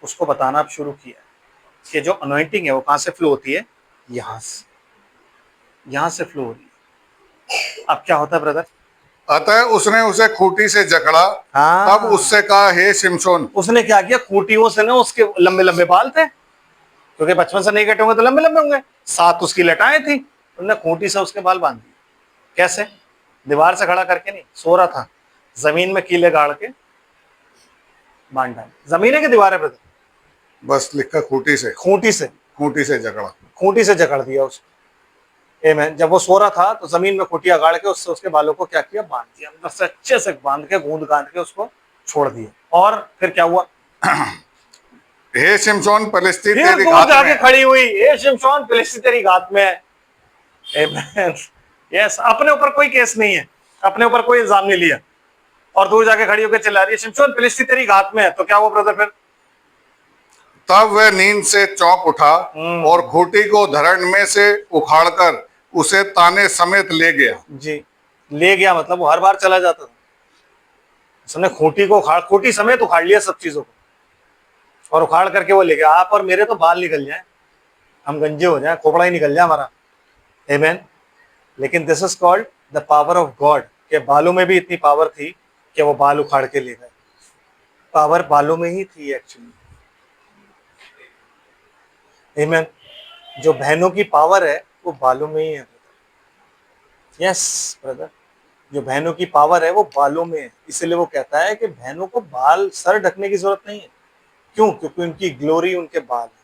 उसको बताना शुरू किया कि जो अनॉइंटिंग है वो कहां से फ्लो होती है, यहां से फ्लो हो रही है। अब क्या होता है ब्रदर? अतः उसने उसे खूंटी से जकड़ा। हाँ, तब उससे कहा, हे शिमशोन। उसने क्या किया, खूंटियों से ना, उसके लंबे लंबे बाल थे, क्योंकि बचपन से नहीं कटे होंगे तो लंबे लंबे होंगे। 7 उसकी लटाएं थी, उन्होंने खूंटी से उसके बाल बांध दिए। कैसे? दीवार से खड़ा करके नहीं, सो रहा था, जमीन में कीले गाड़ के बांध डाले। जमीन है कि दीवार है ब्रदर? बस लिखा खूंटी से। खूंटी से, खूंटी से जकड़ा। खूंटी से जकड़ दिया उसको। आमीन। जब वो सो रहा था तो जमीन में खूंटियां गाड़ के उससे उसके बालों को क्या किया, बांध दिया, अंदर से अच्छे से बांध के, गूंद गांध के उसको छोड़ दिया। और फिर क्या हुआ? हे शिमशोन, पलिश्ती फिर तेरी दूर घात जाके में। खड़ी हुई, ए शिमशोन, फिलिस्ती तेरी घात में है। आमीन। यस, अपने ऊपर कोई केस नहीं है, अपने ऊपर कोई इल्जाम नहीं लिया, और दूर जाके खड़ी होकर चिल्ला रही है, शिमशोन, फिलिस्ती तेरी घात में है। तो क्या हुआ ब्रदर फिर? तब वह नींद से चौंक उठा और खूंटी को धरण में से उखाड़कर उसे ताने समेत ले गया। जी, ले गया मतलब वो हर बार चला जाता था। उसने खूंटी को उखाड़, खूंटी समेत उखाड़ लिया सब चीजों को, और उखाड़ करके वो ले गया। आप और मेरे तो बाल निकल जाए, हम गंजे हो जाए, खोपड़ा ही निकल जाए हमारा। आमीन। लेकिन this is called the power of God, के बालों में भी इतनी पावर थी कि वो बाल उखाड़ के ले गए। पावर बालों में ही थी एक्चुअली। आमीन। जो बहनों की पावर है वो बालों में ही है। यस ब्रदर, जो बहनों की पावर है वो बालों में है। इसलिए वो कहता है कि बहनों को बाल, सर ढकने की जरूरत नहीं है। क्यों? क्योंकि उनकी ग्लोरी उनके बाल है,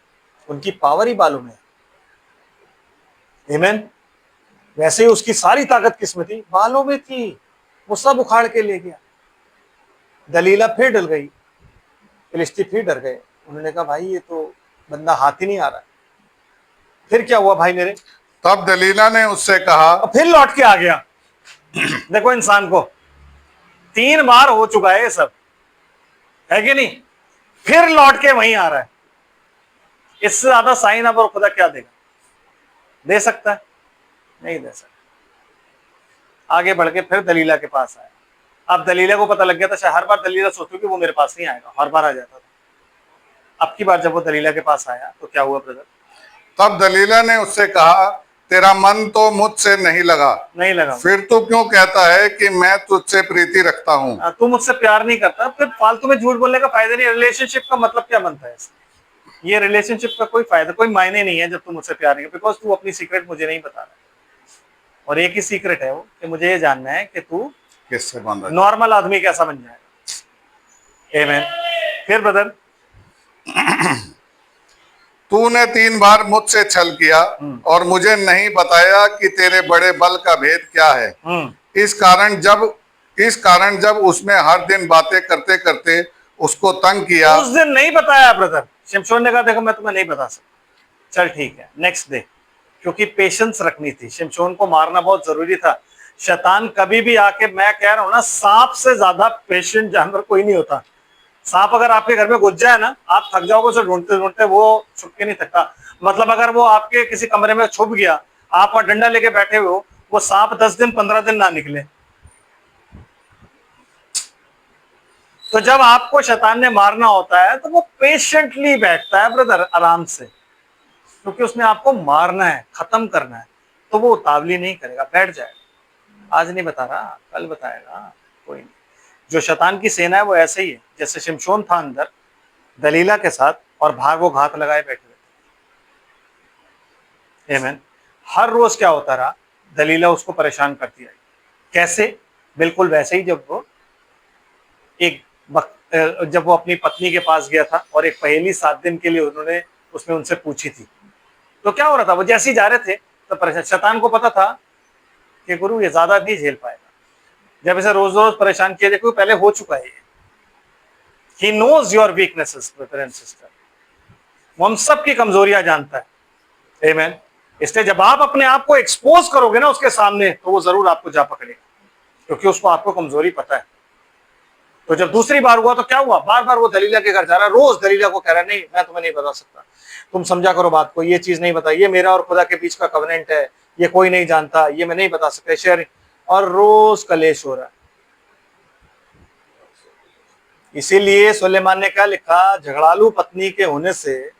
उनकी पावर ही बालों में है। आमीन। वैसे ही उसकी सारी ताकत किसमें थी? बालों में थी। वो सब उखाड़ के ले गया। दलीला फिर डर गई, फिलिस्ती फिर डर गए। उन्होंने कहा, भाई ये तो बंदा हाथ ही नहीं आ रहा है। फिर क्या हुआ भाई मेरे? तब दलीला ने उससे कहा। और फिर लौट के आ गया। देखो इंसान को 3 बार हो चुका है ये सब, है कि नहीं? फिर लौट के वहीं आ रहा है। इससे ज्यादा साइन अब और खुदा क्या देगा? दे सकता है? नहीं दे सकता। आगे बढ़ के फिर दलीला के पास आया। अब दलीला को पता लग गया था, शायद हर बार दलीला सोचो कि वो मेरे पास नहीं आएगा, हर बार आ जाता था। अब की बार जब वो दलीला के पास आया तो क्या हुआ ब्रदर? तब दलीला ने उससे कहा, तेरा मन तो मुझसे नहीं लगा, नहीं लगा। फिर तू क्यों कहता है कि मैं तुझसे प्रीति रखता हूँ? तू मुझसे प्यार नहीं करता, फिर फालतू में झूठ बोलने का फायदा नहीं। रिलेशनशिप का मतलब क्या बनता है इससे? ये रिलेशनशिप का कोई फायदा, कोई मायने नहीं है जब तू मुझसे प्यार नहीं, बिकॉज तू अपनी सीक्रेट मुझे नहीं बता रहा। और एक ही सीक्रेट है वो, कि मुझे ये जानना है कि तू किससे बांधा? नॉर्मल आदमी कैसा बन जाएगा। आमीन। फिर ब्रदर, तूने 3 बार मुझसे छल किया और मुझे नहीं बताया कि तेरे बड़े बल का भेद क्या है। इस कारण जब उसने हर दिन बातें करते करते उसको तंग किया। उस दिन नहीं बताया ब्रदर। शिमशोन ने कहा देखो मैं तुम्हें नहीं बता सकता, चल ठीक है नेक्स्ट डे, क्योंकि पेशेंस रखनी थी। शिमशोन को मारना बहुत जरूरी था। शैतान कभी भी आके, मैं कह रहा हूं ना, सांप से ज्यादा पेशेंट जानवर कोई नहीं होता। सांप अगर आपके घर में घुस जाए ना, आप थक जाओगे उसे ढूंढते ढूंढते, वो छुप के नहीं थकता। मतलब अगर वो आपके किसी कमरे में छुप गया, आप वहां डंडा लेके बैठे हो, वो सांप 10 दिन 15 दिन ना निकले। तो जब आपको शैतान ने मारना होता है तो वो पेशेंटली बैठता है ब्रदर, आराम से, क्योंकि उसने आपको मारना है, खत्म करना है। तो वो उतावली नहीं करेगा, बैठ जाएगा। आज नहीं बता रहा, कल बताएगा, कोई नहीं। जो शैतान की सेना है वो ऐसे ही है, जैसे शिमशोन था अंदर दलीला के साथ, और बाहर वो घात लगाए बैठे हुए। आमीन। हर रोज क्या होता रहा, दलीला उसको परेशान करती रही। कैसे? बिल्कुल वैसे ही जब वो अपनी पत्नी के पास गया था और एक पहेली 7 दिन के लिए उसने उनसे पूछी थी। तो क्या हो रहा था, वो जैसे ही जा रहे थे तो परेशान, शैतान को पता था कि गुरु ये ज्यादा नहीं झेल पाएगा जब इसे रोज रोज परेशान किया जाए, क्योंकि पहले हो चुका है। He knows your weaknesses, brother and sister. वो हम सब की कमजोरियां जानता है। Amen. इसलिए जब आप अपने आप को एक्सपोज करोगे ना उसके सामने, तो वो जरूर आपको जा पकड़ेगा, क्योंकि उसको आपको कमजोरी पता है। तो जब दूसरी बार हुआ तो क्या हुआ, बार बार वो दलीला के घर जा रहा है, रोज दलीला को कह रहा है नहीं मैं तुम्हें नहीं बता सकता, तुम समझा करो बात को, ये चीज नहीं बताई, ये मेरा और खुदा के बीच का कवनेंट है, ये कोई नहीं जानता, ये मैं नहीं बता सकता, शेयर। और रोज कलेश हो रहा है। इसीलिए सुलेमान ने क्या लिखा, झगड़ालू पत्नी के होने से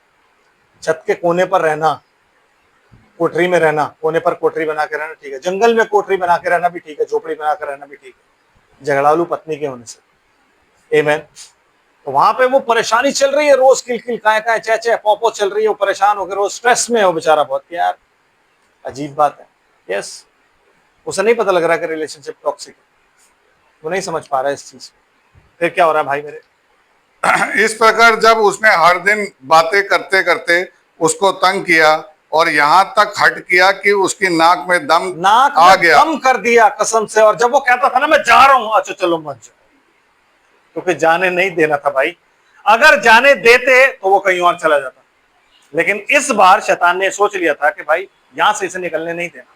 छत के कोने पर रहना, कोठरी में रहना, कोने पर कोठरी बना के रहना ठीक है, जंगल में कोठरी बना के रहना भी ठीक है, झोपड़ी बना के रहना भी ठीक है, झगड़ालू पत्नी के होने से। आमीन। तो वहां पे वो परेशानी चल रही है, रोज किल काय काय चे चे पौ पौ चल रही है, वो परेशान होकर रोज स्ट्रेस में है वो बेचारा बहुत। यार अजीब बात है। यस, उसे नहीं पता लग रहा कि रिलेशनशिप टॉक्सिक है, वो नहीं समझ पा रहा है इस चीज को। फिर क्या हो रहा है भाई मेरे, इस प्रकार जब उसने हर दिन बातें करते करते उसको तंग किया और यहाँ तक हट किया कि उसकी नाक में दम आ गया, दम कर दिया कसम से। और जब वो कहता था ना मैं जा रहा हूं, अच्छा चलो मत जाओ, क्योंकि जाने नहीं देना था भाई। अगर जाने देते तो वो कहीं और चला जाता, लेकिन इस बार शैतान ने सोच लिया था कि भाई यहां से इसे निकलने नहीं देना।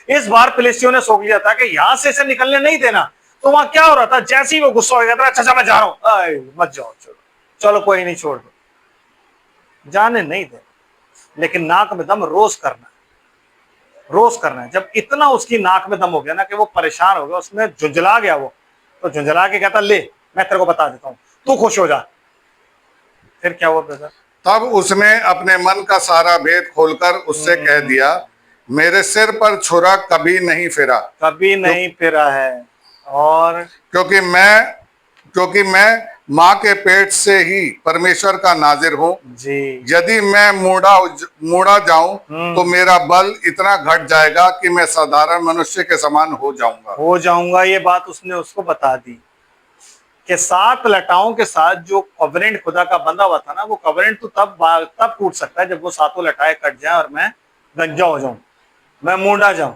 इस बार फिलिस्तियों ने सोच लिया था कि यहां से इसे निकलने नहीं देना। तो वहां क्या हो रहा था, जैसे ही वो गुस्सा हो गया था, अच्छा मैं जा रहा हूं, मत जाओ, चलो चलो कोई नहीं, छोड़ दो, जाने नहीं दे, लेकिन नाक में दम रोज करना है, रोज करना है। जब इतना उसकी नाक में दम हो गया ना कि वो परेशान हो गया, उसमें झुंझला गया वो, तो झुंझला के कहता ले मैं तेरे को बता देता हूं, तू खुश हो जा। फिर क्या हुआ ब्रदर, तब उसने अपने मन का सारा भेद खोलकर उससे कह दिया, मेरे सिर पर छुरा कभी नहीं फिरा, कभी नहीं फिरा है। और क्योंकि मैं माँ के पेट से ही परमेश्वर का नाजिर हूँ। जी, यदि मैं मूड़ा जाऊं तो मेरा बल इतना घट जाएगा कि मैं साधारण मनुष्य के समान हो जाऊंगा। ये बात उसने उसको बता दी कि 7 लटाओं के साथ जो कवरेंट खुदा का बंधा हुआ था ना, वो कवरेंट तो तब टूट सकता है जब वो 7 लटाए कट जाए और मैं गंजा हो जाऊं, मैं मूंडा जाऊं।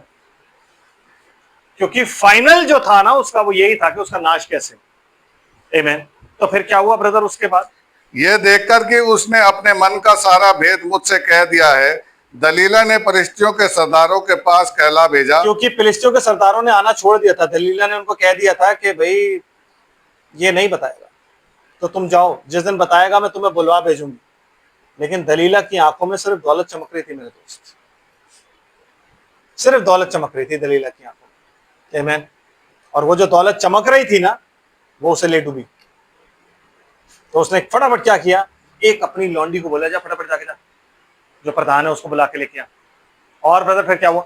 क्योंकि फाइनल जो था ना उसका, वो यही था कि उसका नाश कैसे। आमीन। तो फिर क्या हुआ ब्रदर उसके बाद, यह देखकर कि उसने अपने मन का सारा भेद मुझसे कह दिया है, दलीला ने फरिश्तियों के सरदारों के पास कहला भेजा। क्योंकि फिलिस्तियों के सरदारों ने आना छोड़ दिया था, दलीला ने उनको कह दिया था कि भाई ये नहीं बताएगा तो तुम जाओ, जिस दिन बताएगा मैं तुम्हें बुलवा भेजूंगी। लेकिन दलीला की आंखों में सिर्फ दौलत चमक रही थी मेरे दोस्त, सिर्फ दौलत चमक रही थी दलीला की आंखों में। आमीन। और वो जो दौलत चमक रही थी ना, वो उसे ले डूबी। तो उसने फटाफट क्या किया, एक अपनी लौंडी को बोला जा फटाफट जाके जा, जो प्रधान है उसको बुला के लेके आ। और ब्रदर फिर क्या हुआ,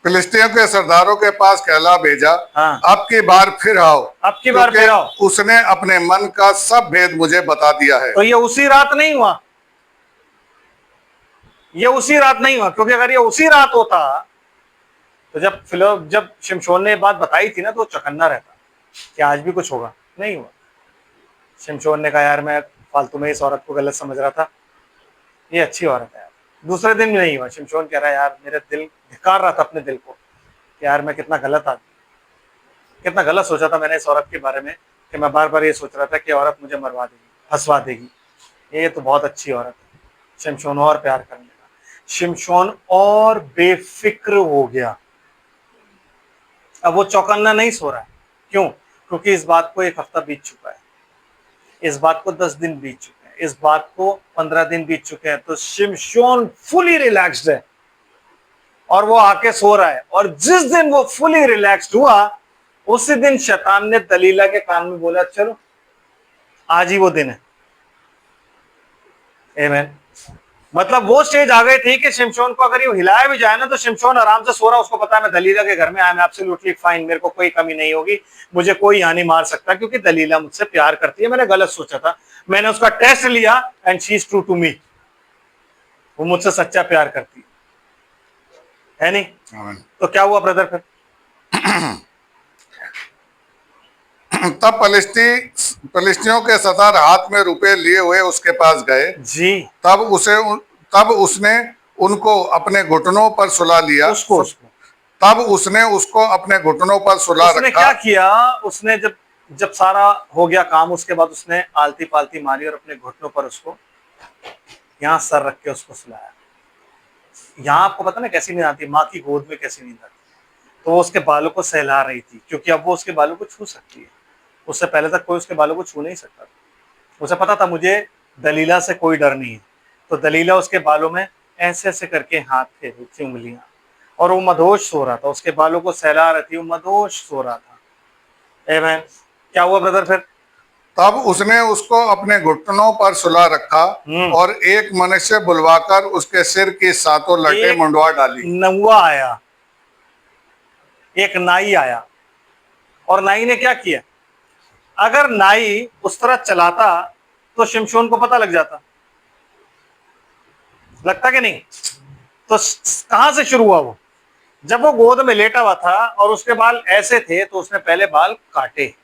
फिलिस्तियों के सरदारों के पास कहला भेजा, हाँ, अब की बार फिर आओ, उसने अपने मन का सब भेद मुझे बता दिया है। तो ये उसी रात नहीं हुआ, ये उसी रात नहीं हुआ, क्योंकि अगर ये उसी रात होता तो जब शिमशोन ने बात बताई थी ना, तो चकन्ना रहता कि आज भी कुछ होगा। नहीं हुआ। शिमशोन ने कहा यार मैं फालतू में इस औरत को गलत समझ रहा था, ये अच्छी औरत है यार। दूसरे दिन भी नहीं हुआ, शिमशोन कह रहा है यार मेरा दिल धिक्कार रहा था अपने दिल को कि यार मैं कितना गलत आदमी, कितना गलत सोचा था मैंने इस औरत के बारे में, कि मैं बार बार ये सोच रहा था कि औरत मुझे मरवा देगी, फंसवा देगी, ये तो बहुत अच्छी औरत है। शिमशोन और प्यार करने लगा, शिमशोन और बेफिक्र हो गया। अब वो चौकन्ना नहीं सो रहा है, क्यों? क्योंकि इस बात को 1 हफ्ता बीत चुका है, इस बात को 10 दिन बीत चुके हैं, इस बात को 15 दिन बीत चुके हैं। तो शिमशोन फुली रिलैक्स्ड है और वो आके सो रहा है। और जिस दिन वो फुली रिलैक्स्ड हुआ, उसी दिन शैतान ने दलीला के कान में बोला चलो आज ही वो दिन है। आमीन। मतलब वो स्टेज आ गई थी कि शिमशोन को अगर ये हिलाया भी जाए ना तो शिमशोन आराम से सो रहा, उसको पता है मैं दलीला के घर में आई एम एब्सोल्युटली फाइन, मेरे को कोई कमी नहीं होगी, मुझे कोई यहाँ नहीं मार सकता क्योंकि दलीला मुझसे प्यार करती है। मैंने गलत सोचा था, मैंने उसका टेस्ट लिया and she is true to me, वो मुझसे सच्चा प्यार करती है नहीं? तो क्या हुआ ब्रदर फिर? तब फलिस्तियों के सरदार हाथ में रुपए लिए हुए उसके पास गए जी। तब उसने उनको अपने घुटनों पर सुला लिया। उसको तब उसने उसको अपने घुटनों पर सुला उसने रखा। क्या किया? उसने जब सारा हो गया काम, उसके बाद उसने आलती पालती मारी और अपने घुटनों पर उसको यहाँ सर रख के उसको सुलाया। यहाँ आपको पता ना कैसी नींद आती है, माँ की गोद में कैसी नींद आती है। तो वो उसके बालों को सहला रही थी, क्योंकि अब वो उसके बालों को छू सकती है, उससे पहले तक कोई उसके बालों को छू नहीं सकता। उसे पता था मुझे दलीला से कोई डर नहीं है। तो दलीला उसके बालों में ऐसे ऐसे करके हाथ फेर रही थी, उंगलियां, और वो मदहोश सो रहा था, उसके बालों को सहला रही थी, वो मदहोश सो रहा था। आमीन। क्या हुआ ब्रदर फिर? तब उसने उसको अपने घुटनों पर सुला रखा और एक मनुष्य बुलवाकर उसके सिर की 7 लटें मुंडवा डाली। नौवा आया, एक नाई आया, और नाई ने क्या किया? अगर नाई उस तरह चलाता तो शिमशोन को पता लग जाता, लगता कि नहीं? तो कहां से शुरू हुआ वो? जब वो गोद में लेटा हुआ था और उसके बाल ऐसे थे तो उसने पहले बाल काटे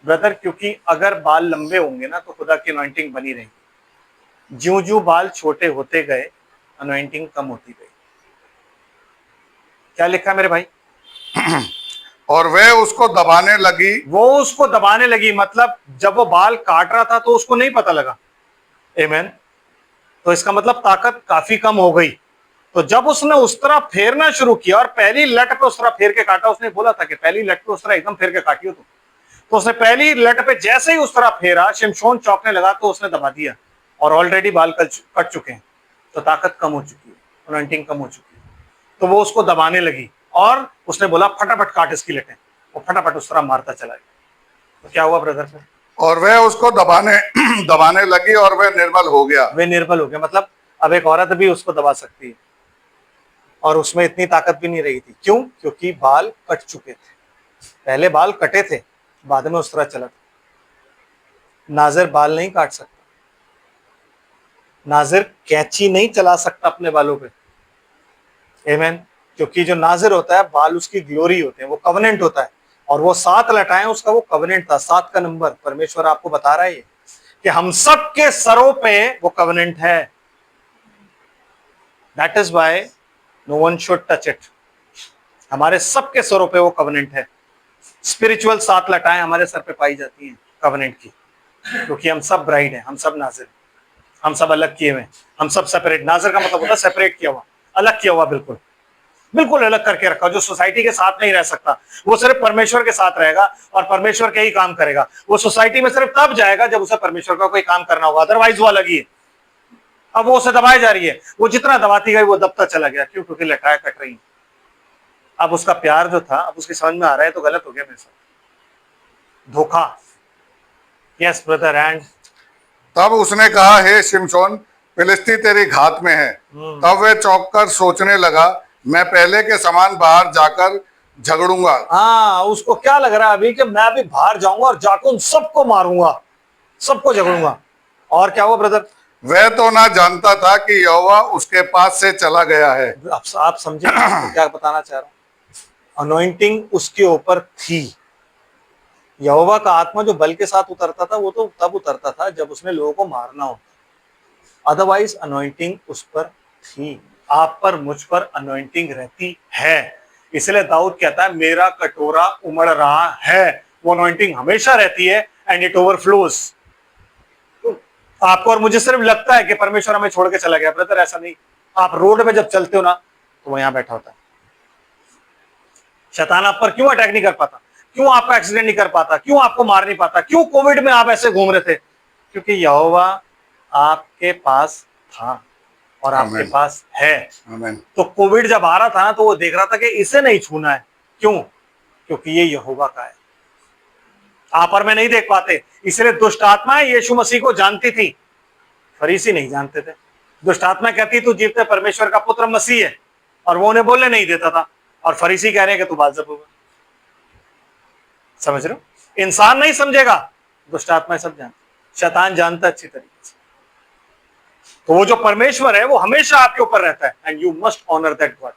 ब्रदर, क्योंकि अगर बाल लंबे होंगे ना तो खुदा की अनॉइंटिंग बनी रहेगी। ज्यों ज्यों बाल छोटे होते गए अनॉइंटिंग कम होती गई। क्या लिखा मेरे भाई? और वह उसको दबाने लगी। वो उसको दबाने लगी, मतलब जब वो बाल काट रहा था तो उसको नहीं पता लगा। आमीन। तो इसका मतलब ताकत काफी कम हो गई। तो जब उसने उस तरह फेरना शुरू किया और पहली लट पे उस तरह फेर के काटा, उसने बोला था कि पहली लट पे उस तरह एकदम फेर के काटियो तुम, तो उसने पहली लट पे जैसे ही उस तरह फेरा, शिमशोन चौंकने लगा तो उसने दबा दिया, और ऑलरेडी बाल कट चुके हैं, तो ताकत कम हो चुकी है, अनॉइंटिंग कम हो चुकी है। तो वो उसको दबाने लगी और उसने बोला फटाफट काट इसकी लटें, वो फटाफट उस तरह मारता चला गया। तो क्या हुआ ब्रदर फिर? और वह उसको दबाने लगी और वह निर्बल हो गया। वे निर्बल हो गया, मतलब अब एक औरत भी उसको दबा सकती है, और उसमें इतनी ताकत भी नहीं रही थी। क्यों? क्योंकि बाल कट चुके थे, पहले बाल कटे थे, बाद में उस तरह चला था। नाज़िर बाल नहीं काट सकता, नाज़िर कैंची नहीं चला सकता अपने बालों पे। आमीन। क्योंकि जो नाज़िर होता है, बाल उसकी ग्लोरी होते हैं, वो कवनेंट होता है, और वो 7 लटाएं उसका वो कवनेंट था, 7 का नंबर परमेश्वर आपको बता रहा है कि हम सब के सरों पे वो कवनेंट है। That is why no one should touch it. हमारे सबके सरों पे वो कवनेंट है। स्पिरिचुअल 7 लटाएं हमारे सर पे पाई जाती हैं कवनेंट की, क्योंकि हम सब ब्राइड हैं, हम सब नाज़िर, हम सब अलग किए हुए, हम सब सेपरेट। नाज़िर का मतलब होता है सेपरेट किया हुआ, अलग किया हुआ, बिल्कुल बिल्कुल अलग करके रखा। जो सोसाइटी के साथ नहीं रह सकता, वो सिर्फ परमेश्वर के साथ रहेगा और परमेश्वर के ही काम करेगा। वो सोसाइटी में सिर्फ तब जाएगा जब उसे परमेश्वर का कोई काम करना होगा, अदरवाइज वो अलग ही है। अब वो उसे दबाई जा रही है, वो जितना दबाती गई वो दबता चला गया। क्यों? क्योंकि लटाएं कट रही। अब उसका प्यार जो था, अब उसकी समझ में आ रहा है तो गलत हो गया मेरे साथ, धोखा। Yes brother. एंड तब उसने कहा, हे शिमशोन, फिलिस्ती तेरी घात में है। तब वह चौंक कर सोचने लगा, मैं पहले के समान बाहर जाकर झगड़ूंगा। हाँ, उसको क्या लग रहा है अभी कि मैं अभी बाहर जाऊंगा और जाकर उन सबको मारूंगा, सबको झगड़ूंगा। और क्या हुआ ब्रदर? वह तो ना जानता था कि यहोवा उसके पास से चला गया है। आप समझे क्या बताना चाह रहा हूं? अनॉइंटिंग उसके ऊपर थी, यहोवा का आत्मा जो बल के साथ उतरता था वो तो तब उतरता था जब उसने लोगों को मारना हो, अदरवाइज अनॉइंटिंग उस पर थी। आप पर, मुझ पर अनॉइंटिंग रहती है। इसलिए दाऊद कहता है मेरा कटोरा उमड़ रहा है। वो अनॉइंटिंग हमेशा रहती है एंड इट ओवरफ्लोज। आपको और मुझे सिर्फ लगता है कि परमेश्वर हमें छोड़ के चला गया, ब्रदर ऐसा नहीं। आप रोड पे जब चलते हो ना तो वो यहां बैठा होता है। शैतान आप पर क्यों अटैक नहीं कर पाता, क्यों आपका एक्सीडेंट नहीं कर पाता, क्यों आपको मार नहीं पाता, क्यों कोविड में आप ऐसे घूम रहे थे? क्योंकि यहोवा आपके पास था और आपके आमीन, पास है। आमीन, तो कोविड जब आ रहा था ना तो वो देख रहा था कि इसे नहीं छूना है। क्यों? क्योंकि ये यहोवा का है। आप और मैं नहीं देख पाते, इसलिए दुष्ट आत्माएं यीशु मसीह को जानती थी, फरीसी नहीं जानते थे। दुष्ट आत्मा कहती तू जीवते परमेश्वर का पुत्र मसीह है, और वो उन्हें बोलने नहीं देता था। और फरीसी कह रहे हैं कि तू बालजब होगा। समझ रहे हो? इंसान नहीं समझेगा, दुष्ट आत्माएं सब जानती, शैतान जानता अच्छी तरीके से। तो वो जो परमेश्वर है वो हमेशा आपके ऊपर रहता है and you must honour that God.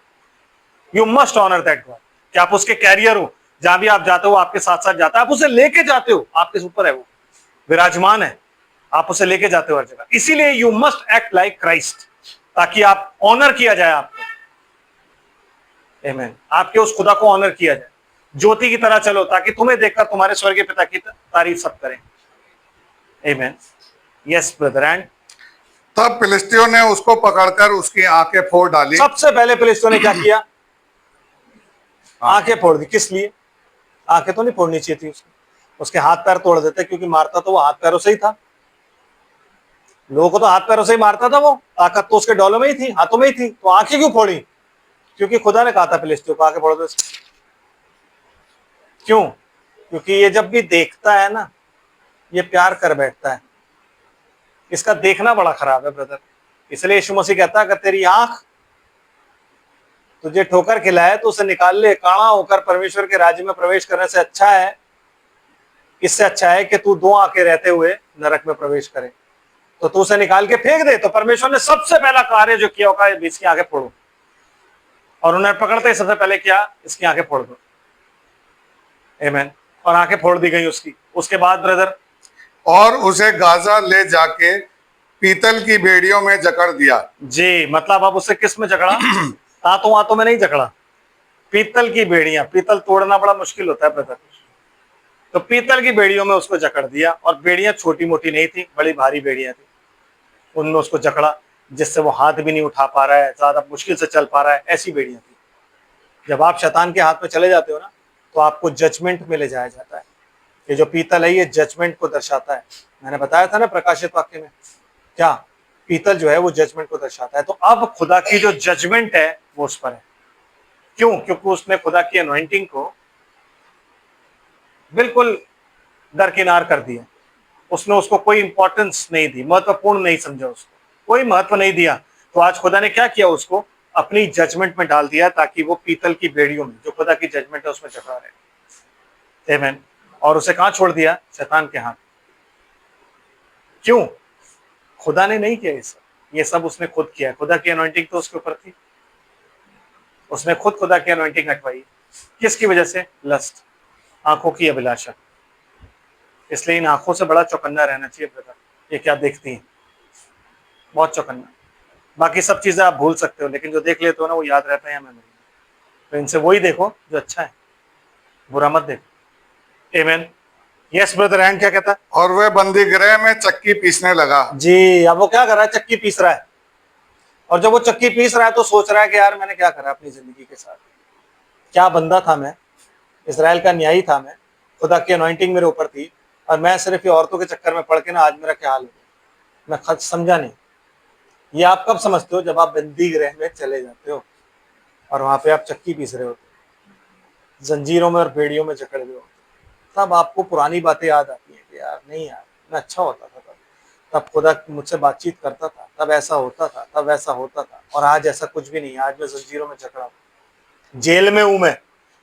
You must honour that God. कि आप उसके कैरियर हो, जहां भी आप जाते हो आपके साथ साथ जाता है, आप उसे लेके जाते हो, आपके ऊपर है, वो विराजमान है, आप उसे लेके जाते हो हर जगह। इसीलिए you must act like Christ, ताकि आप ऑनर किया जाए आपको। आमीन। आपके उस खुदा को ऑनर किया जाए। ज्योति की तरह चलो ताकि तुम्हें देखकर तुम्हारे स्वर्गीय पिता की तारीफ सब करें। आमीन। Yes brother. एंड तब फिलिस्तियों ने उसको पकड़कर उसकी आंखें फोड़ डाली। सबसे पहले फिलिस्तीयों ने क्या किया? आंखें फोड़ दी। किस लिए? आंखें तो नहीं फोड़नी चाहिए थी उसको, उसके हाथ पैर तोड़ देते, क्योंकि मारता तो वो हाथ पैरों से ही था। लोगों को तो हाथ पैरों से ही मारता था, वो ताकत तो उसके डोलों में ही थी, हाथों में ही थी। तो आंखें क्यों फोड़ी? क्योंकि खुदा ने कहा था फिलिस्तियों को आंखें फोड़ दो। क्यों? क्योंकि ये जब भी देखता है ना, ये प्यार कर बैठता है। इसका देखना बड़ा खराब है ब्रदर। इसलिए यीशु मसीह कहता है अगर तेरी आंख तुझे ठोकर खिलाए तो उसे निकाल ले। काणा होकर परमेश्वर के राज्य में प्रवेश करने से अच्छा है, इससे अच्छा है कि तू दो आंखें रहते हुए नरक में प्रवेश करे। तो तू उसे निकाल के फेंक दे। तो परमेश्वर ने सबसे पहला कार्य जो किया होगा, इसकी आंखें फोड़ो। और उन्हें पकड़ते ही सबसे पहले किया, इसकी आंखें फोड़ दो। आमीन। और आंखें फोड़ दी गई उसकी। उसके बाद ब्रदर, और उसे गाजा ले जाके पीतल की बेड़ियों में जकड़ दिया। जी, मतलब अब उसे किस में जकड़ा? दांतों वातों में नहीं जकड़ा, पीतल की बेड़ियां। पीतल तोड़ना बड़ा मुश्किल होता है ब्रदर, तो पीतल की बेड़ियों में उसको जकड़ दिया। और बेड़ियां छोटी मोटी नहीं थी, बड़ी भारी बेड़ियां थी। उनमें उसको जकड़ा, जिससे वो हाथ भी नहीं उठा पा रहा है, ज्यादा मुश्किल से चल पा रहा है, ऐसी बेड़ियां थी। जब आप शैतान के हाथ में चले जाते हो ना, तो आपको जजमेंट में ले जाया जाता है। ये जो पीतल है ये जजमेंट को दर्शाता है। मैंने बताया था ना प्रकाशित वाक्य में, क्या पीतल जो है वो जजमेंट को दर्शाता है। तो अब खुदा की जो जजमेंट है वो उस पर है। क्यों? क्योंकि उसने खुदा की अनॉइंटिंग को बिल्कुल दरकिनार कर दिया। उसने उसको कोई इंपॉर्टेंस नहीं दी, महत्वपूर्ण नहीं समझा, उसको कोई महत्व नहीं दिया। तो आज खुदा ने क्या किया? उसको अपनी जजमेंट में डाल दिया, ताकि वो पीतल की बेड़ियों में, जो खुदा की जजमेंट है, उसमें जकड़ा रहे। आमीन। और उसे कहां छोड़ दिया? शैतान के हाथ। क्यों? खुदा ने नहीं किया ये सब उसने खुद किया। खुदा की अनॉइंटिंग तो उसके ऊपर थी, उसने खुद खुदा की अनॉइंटिंग हटवाई। किसकी वजह से? लस्ट, आंखों की अभिलाषा। इसलिए इन आंखों से बड़ा चौकन्ना रहना चाहिए ब्रदर। ये क्या देखती हैं? बहुत चौकन्ना। बाकी सब चीजें आप भूल सकते हो, लेकिन जो देख लेते हो ना वो याद रहता है मेमोरी में। तो इनसे वही देखो जो अच्छा है, बुरा मत देखो। आमीन। Yes brother. एंड क्या कहता है? और वह बंदी गृह में चक्की पीसने लगा। जी, अब वो क्या कर रहा है? चक्की पीस रहा है। और जब वो चक्की पीस रहा है तो सोच रहा है कि यार मैंने क्या करा अपनी जिंदगी के साथ, क्या बंदा था मैं, इसराइल का न्यायी था मैं, खुदा की अनॉइंटिंग मेरे ऊपर थी, और मैं सिर्फ ये औरतों के चक्कर में पड़ के ना आज मेरा क्या हाल हो गया। मैं खत समझा नहीं। ये आप कब समझते हो? जब आप बंदी गृह में चले जाते हो और वहां पे आप चक्की पीस रहे होते हो, जंजीरों में और बेड़ियों में जकड़े हुए होते, तब आपको पुरानी बातें याद आती है कि यार नहीं यार, मैं अच्छा होता था तब खुदा मुझसे बातचीत करता था, तब ऐसा होता था, तब ऐसा होता था, और आज ऐसा कुछ भी नहीं। आज मैं जंजीरों में जकड़ा हूं, जेल में हूं मैं।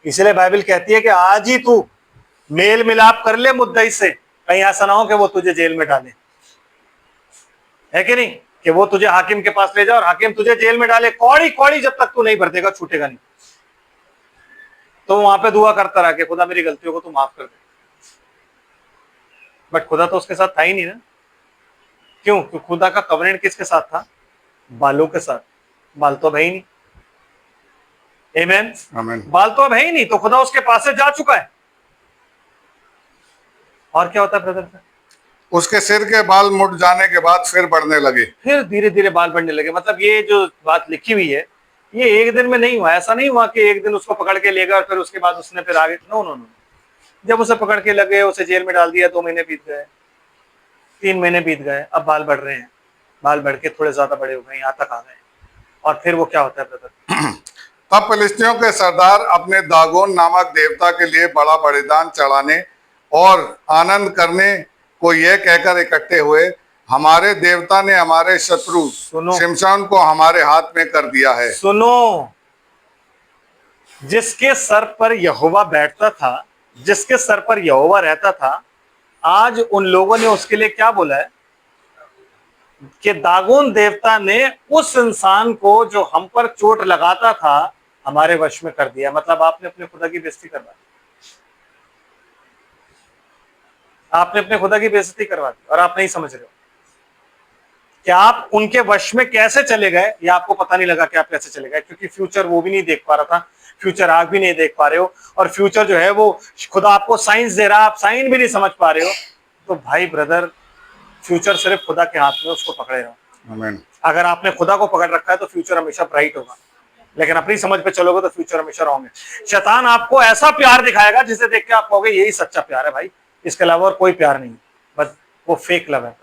इसलिए बाइबल कहती है कि आज ही तू मेल मिलाप कर ले मुद्दई से, कहीं ऐसा ना हो कि वो तुझे जेल में डाले। है कि नहीं? कि वो तुझे हाकिम के पास ले जाए और हाकिम तुझे जेल में डाले, कौड़ी कौड़ी, जब तक तू नहीं भर देगा छूटेगा नहीं। तो वहां पे दुआ करता रहा कि खुदा मेरी गलतियों को तू माफ कर दे। बट खुदा तो उसके साथ था ही नहीं ना। क्यों? क्योंकि खुदा का कवरेंट किसके साथ था? बालों के साथ। बाल तो अब है ही नहीं। आमीन। आमीन। बाल तो अब है ही नहीं, तो खुदा उसके पास से जा चुका है। और क्या होता है ब्रदर? उसके सिर के बाल मुड़ जाने के बाद फिर बढ़ने लगे। फिर धीरे धीरे बाल बढ़ने लगे। मतलब ये जो बात लिखी हुई है, ये एक दिन में नहीं हुआ। ऐसा नहीं हुआ कि एक दिन उसको पकड़ के ले गया और फिर उसके बाद उसने फिर आगे, नो नो नो। जब उसे पकड़ के लगे, उसे जेल में डाल दिया, 2 महीने बीत गए, 3 महीने बीत गए, अब बाल बढ़ रहे हैं। बाल बढ़ के थोड़े ज्यादा बड़े हो गए, यहाँ तक आ गए। और फिर वो क्या होता है ब्रदर? तब फिलिस्तियों के सरदार अपने दागोन नामक देवता के लिए बड़ा बलिदान चढ़ाने और आनंद करने को यह कहकर इकट्ठे हुए, हमारे देवता ने हमारे शत्रु सुनो। शिमशोन को हमारे हाथ में कर दिया है। सुनो, जिसके सर पर यहोवा बैठता था, जिसके सर पर यहोवा रहता था, आज उन लोगों ने उसके लिए क्या बोला है कि दागोन देवता ने उस इंसान को जो हम पर चोट लगाता था हमारे वश में कर दिया। मतलब आपने अपने खुदा की बेइज्जती करवा दी। आपने अपने खुदा की बेइज्जती करवा दी और आप नहीं समझ रहे हो कि आप उनके वश में कैसे चले गए। या आपको पता नहीं लगा कि आप कैसे चले गए, क्योंकि फ्यूचर वो भी नहीं देख पा रहा था, फ्यूचर आप भी नहीं देख पा रहे हो, और फ्यूचर जो है वो खुदा आपको साइंस दे रहा है, आप साइन भी नहीं समझ पा रहे हो। तो भाई ब्रदर, फ्यूचर सिर्फ खुदा के हाथ में, उसको पकड़े रहो। आमीन। अगर आपने खुदा को पकड़ रखा है तो फ्यूचर हमेशा ब्राइट होगा, लेकिन अपनी समझ पे चलोगे तो फ्यूचर हमेशा रॉन्ग है। शैतान आपको ऐसा प्यार दिखाएगा जिसे देख के आप कहोगे यही सच्चा प्यार है भाई, इसके अलावा और कोई प्यार नहीं। बस वो फेक लव है,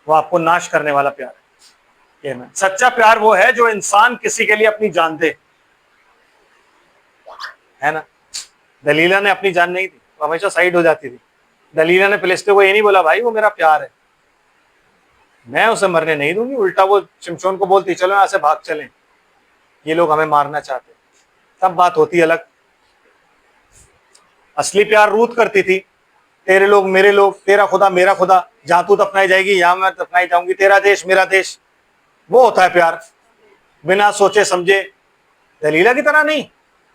वो आपको नाश करने वाला प्यार है। ये सच्चा प्यार वो है जो इंसान किसी के लिए अपनी जान दे, है ना। दलीला ने अपनी जान नहीं दी, वो हमेशा साइड हो जाती थी। दलीला ने फिलिस्तीन को ये नहीं बोला भाई वो मेरा प्यार है, मैं उसे मरने नहीं दूंगी। उल्टा वो शिमशोन को बोलती चलो यहाँ से भाग चलें, ये लोग हमें मारना चाहते। तब बात होती अलग। असली प्यार रूथ करती थी, तेरे लोग मेरे लोग, तेरा खुदा मेरा खुदा, जहां तू दफनाई जाएगी यहां मैं दफनाई जाऊंगी, तेरा देश मेरा देश। वो होता है प्यार, बिना सोचे समझे। दलीला की तरह नहीं,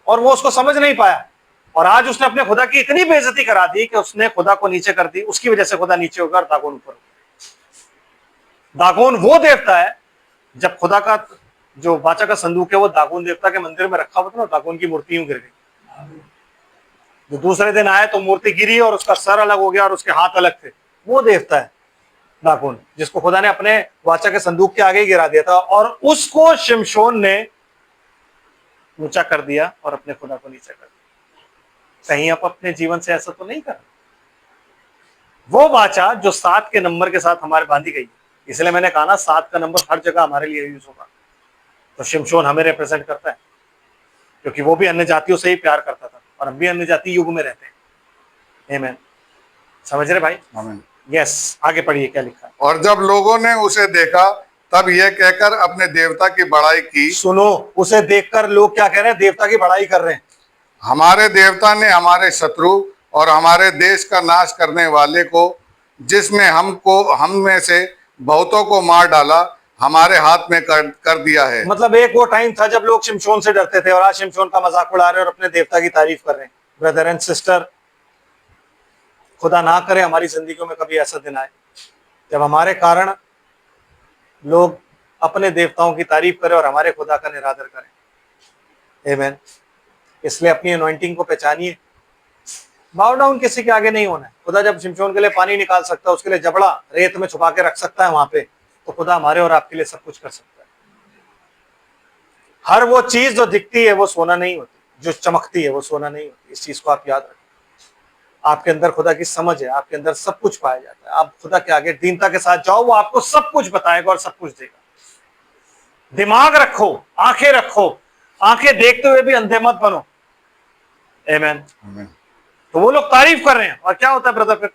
और वो उसको समझ नहीं पाया, और आज उसने अपने खुदा की इतनी बेइज्जती करा दी कि उसने खुदा को नीचे कर दी। उसकी वजह से खुदा नीचे होगा और दागोन ऊपर होगा। दागोन वो देवता है, जब खुदा का जो वाचा का संदूक है वो दागोन देवता के मंदिर में रखा हुआ था ना, दागोन की मूर्ति यूं गिर गई। जो दूसरे दिन आए तो मूर्ति गिरी और उसका सर अलग हो गया और उसके हाथ अलग थे। वो देवता है दागोन, जिसको खुदा ने अपने वाचा के संदूक के आगे ही गिरा दिया था, और उसको शिमशोन ने ऊंचा कर दिया और अपने खुदा को नीचे कर दिया। कहीं आप अपने जीवन से ऐसा तो नहीं कर? वो वाचा जो 7 के नंबर के साथ हमारे बांधी गई, इसलिए मैंने कहा ना 7 का नंबर हर जगह हमारे लिए यूज होगा। तो शिमशोन हमें रिप्रेजेंट करता है, क्योंकि वो भी अन्य जातियों से ही प्यार करता था, और हम भी अन्य जाति युग में रहते हैं। आमीन। समझ रहे भाई? आमीन। यस, आगे पढ़िए क्या लिखा है। और जब लोगों ने उसे देखा तब यह कहकर अपने देवता की बड़ाई की। सुनो, उसे देखकर लोग क्या कह रहे हैं? देवता की बड़ाई कर रहे हैं। हमारे देवता ने हमारे शत्रु और हमारे देश का नाश करने वाले को, जिसने हम में से बहुतों को मार डाला, हमारे हाथ में कर दिया है। मतलब एक वो टाइम था जब लोग शिमशोन से डरते थे, और आज शिमशोन का मजाक उड़ा रहे हैं और अपने देवता की तारीफ कर रहे हैं। ब्रदर एंड सिस्टर, खुदा ना करे हमारी जिंदगियों में कभी ऐसा दिन आए जब हमारे कारण लोग अपने देवताओं की तारीफ करें और हमारे खुदा का निरादर करें। आमीन। इसलिए अपनी अनॉइंटिंग को पहचानिए। बाउ डाउन किसी के आगे नहीं होना है। खुदा जब शिमशोन के लिए पानी निकाल सकता है, उसके लिए जबड़ा रेत में छुपा के रख सकता है वहां पे, तो खुदा हमारे और आपके लिए सब कुछ कर सकता है। हर वो चीज जो दिखती है वो सोना नहीं होती, जो चमकती है वो सोना नहीं होती। इस चीज को आप याद रखें। आपके अंदर खुदा की समझ है, आपके अंदर सब कुछ पाया जाता है। आप खुदा के आगे दीनता के साथ जाओ, वो आपको सब कुछ बताएगा और सब कुछ देगा। दिमाग रखो, आंखें रखो, आंखें देखते हुए भी अंधे मत बनो। आमीन। तो वो लोग तारीफ कर रहे हैं, और क्या होता है ब्रदर फिर?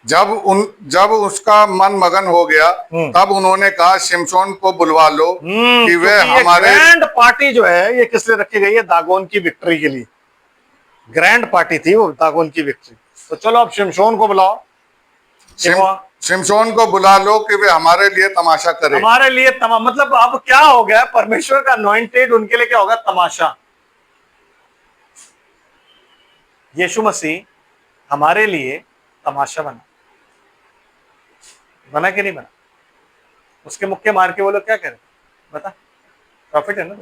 जब उसका मन मगन हो गया तब उन्होंने कहा शिमशोन को बुलवा लो कि वे हमारे। ग्रैंड पार्टी जो है ये किस लिए रखी गई है? दागोन की विक्ट्री के लिए। ग्रैंड पार्टी थी वो, दागोन की विक्ट्री। तो चलो अब शिमशोन को बुलाओ, शिमशोन को बुला लो कि वे हमारे लिए तमाशा करे। हमारे लिए मतलब अब क्या हो गया? परमेश्वर का अनॉइंटेड उनके लिए क्या होगा? तमाशा। यीशु मसीह हमारे लिए तमाशा बना। बना कि नहीं बना? उसके मुक्के मार के वो लोग क्या कह रहे? बता, प्रॉफिट है ना?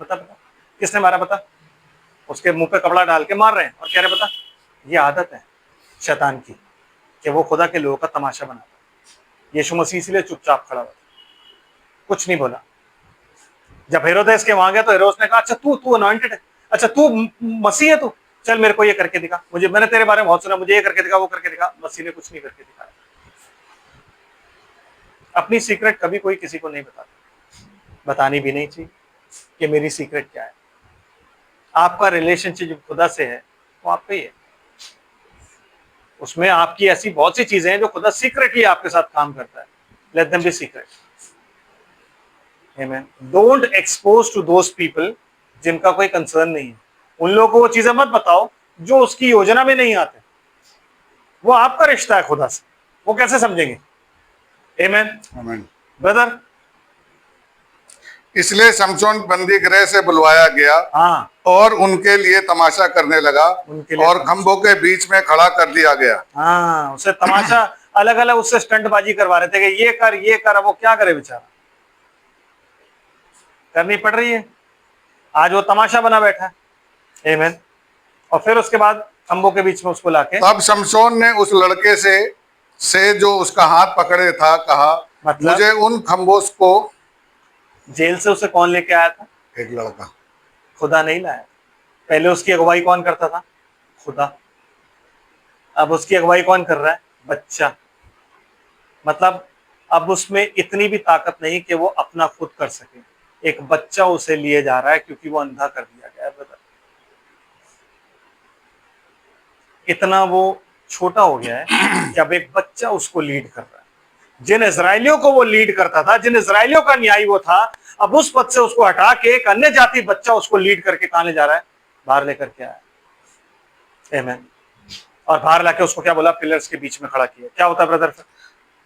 बता बता, किसने मारा बता? उसके मुंह पे कपड़ा डाल के मार रहे हैं और कह रहे बता। ये आदत है शैतान की कि वो खुदा के लोगों का तमाशा बनाता है। यीशु मसीह इसलिए चुपचाप खड़ा हुआ, कुछ नहीं बोला। जब हेरोदेस के वहां गया तो हेरोदेस ने कहा, अच्छा तू अनॉइंटेड है, अच्छा तू मसीह है, तू चल मेरे को ये करके दिखा, मुझे, मैंने तेरे बारे में बहुत सुना, मुझे ये करके दिखा, वो करके दिखा। मसीह ने कुछ नहीं करके दिखाया। अपनी सीक्रेट कभी कोई किसी को नहीं बताता, बतानी भी नहीं चाहिए कि मेरी सीक्रेट क्या है। आपका रिलेशनशिप जो खुदा से है वो आपका ही है, उसमें आपकी ऐसी बहुत सी चीजें हैं जो खुदा सीक्रेटली आपके साथ काम करता है। Let them be secret. Amen. Don't expose to those people जिनका कोई कंसर्न नहीं है। उन लोगों को वो चीजें मत बताओ जो उसकी योजना में नहीं आते। वो आपका रिश्ता है खुदा से, वो कैसे समझेंगे? आमेन आमीन। ब्रदर। इसलिए शमशोन बंदी गृह से बुलवाया गया हाँ, और उनके लिए तमाशा करने लगा उनके लिए और तमाशा। खंभों के बीच में खड़ा कर दिया गया। हाँ, उसे तमाशा अलग अलग उससे स्टंटबाजी करवा रहे थे कि ये कर, अब वो क्या करे बेचारा, करनी पड़ रही है। आज वो तमाशा बना बैठा है। आमीन। और फिर उसके बाद खंभों के बीच में उसको लाके, तब शमशोन ने उस लड़के से जो उसका हाथ पकड़े था कहा, मतलब? मुझे उन खंभों को। जेल से उसे कौन लेके आया था? एक लड़का। खुदा नहीं लाया। पहले उसकी अगुवाई कौन करता था? खुदा। अब उसकी अगुवाई कौन कर रहा है? बच्चा। मतलब अब उसमें इतनी भी ताकत नहीं कि वो अपना खुद कर सके। एक बच्चा उसे लिए जा रहा है क्योंकि वो अंधा कर दिया गया है ब्रदर। इतना वो छोटा हो गया है कि अब एक बच्चा उसको लीड कर रहा है। जिन इजरायलियों को वो लीड करता था, जिन इजरायलियों का न्याय वो था, अब उस पद से उसको हटा के एक अन्य जाति बच्चा उसको लीड करके कहां ले जा रहा है? बाहर लेकर के आया। आमीन। और बाहर लाके उसको क्या बोला? पिलर्स के बीच में खड़ा किया। क्या होता है ब्रदर?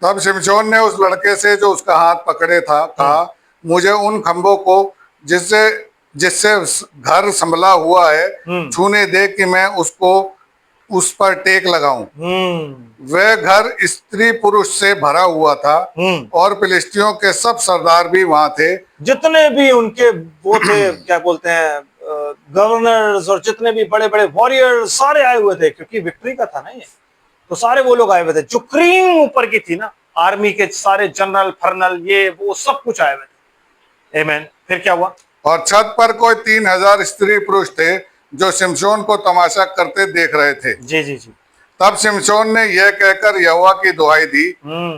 तब शिमशोन ने उस लड़के से जो उसका हाथ पकड़े था कहा, मुझे उन खंभों को जिससे जिससे घर संभला हुआ है छूने दे कि मैं उसको उस पर टेक लगाऊं। वह घर स्त्री पुरुष से भरा हुआ था और फिलिस्तियों के सब सरदार भी वहां थे, जितने भी उनके वो थे क्या बोलते हैं, गवर्नर्स, और जितने भी बड़े बड़े वॉरियर सारे आए हुए थे, क्योंकि विक्ट्री का था ना ये, तो सारे वो लोग आए हुए थे। जो क्रीम ऊपर की थी ना, आर्मी के सारे जनरल फर्नल ये वो सब कुछ आए हुए थे। आमीन। फिर क्या हुआ? और छत पर कोई 3000 स्त्री पुरुष थे जो शिमशोन को तमाशा करते देख रहे थे। जी जी जी। तब शिमशोन ने यह कहकर यहोवा की दुहाई दी,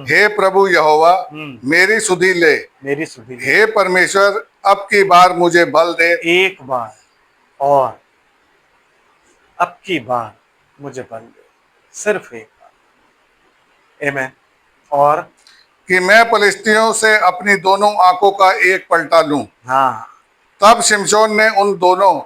हे प्रभु यहोवा, मेरी सुधि ले, मेरी सुधि ले। हे परमेश्वर, अब की बार मुझे बल दे। एक बार और, अब की बार मुझे बल दे, सिर्फ एक बार। आमीन। और कि मैं फलिस्तियों से अपनी दोनों आंखों का एक पलटा लूं। हाँ, तब शिमशोन ने उन दोनों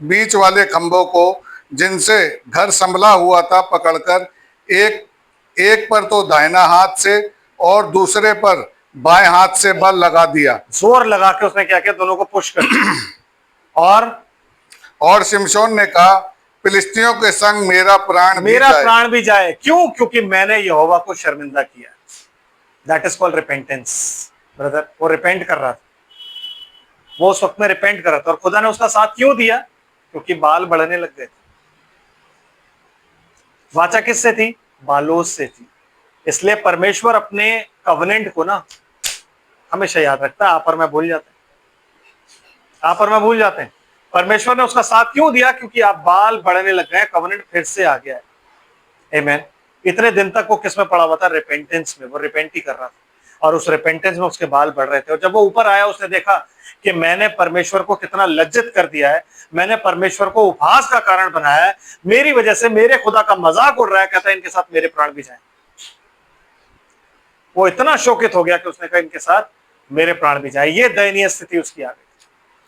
बीच वाले खंभों को जिनसे घर संभला हुआ था पकड़कर एक पर तो दाहिना हाथ से और दूसरे पर बाएं हाथ से बल लगा दिया। जोर लगा के उसने क्या किया? दोनों को पुश कर दिया। और शिमशोन ने कहा, फिलिस्तियों के संग मेरा प्राण भी जाए। क्यों? क्योंकि मैंने यहोवा को शर्मिंदा किया। That is called repentance brother. वो रिपेंट कर रहा था, वो उस वक्त में रिपेंट कर रहा था। और खुदा ने उसका साथ क्यों दिया? क्योंकि बाल बढ़ने लग गए थे। वाचा किससे थी? बालों से थी। इसलिए परमेश्वर अपने कवनेंट को ना हमेशा याद रखता है। आप और मैं भूल जाते हैं। परमेश्वर ने उसका साथ क्यों दिया? क्योंकि आप बाल बढ़ने लग गए, कवनेंट फिर से आ गया है। आमीन। इतने दिन तक वो किस में पड़ा हुआ था? रिपेंटेंस में। वो रिपेंट ही कर रहा था और उस रिपेंटेंस में उसके बाल बढ़ रहे थे। और जब वो ऊपर आया, उसने देखा कि मैंने परमेश्वर को कितना लज्जित कर दिया है, मैंने परमेश्वर को उपहास का कारण बनाया है, मेरी वजह से मेरे खुदा का मजाक उड़ रहा है। कहता है इनके साथ मेरे प्राण भी जाए। वो इतना शोकित हो गया कि उसने कहा इनके साथ मेरे प्राण भी जाए। ये दयनीय स्थिति उसकी आ गई।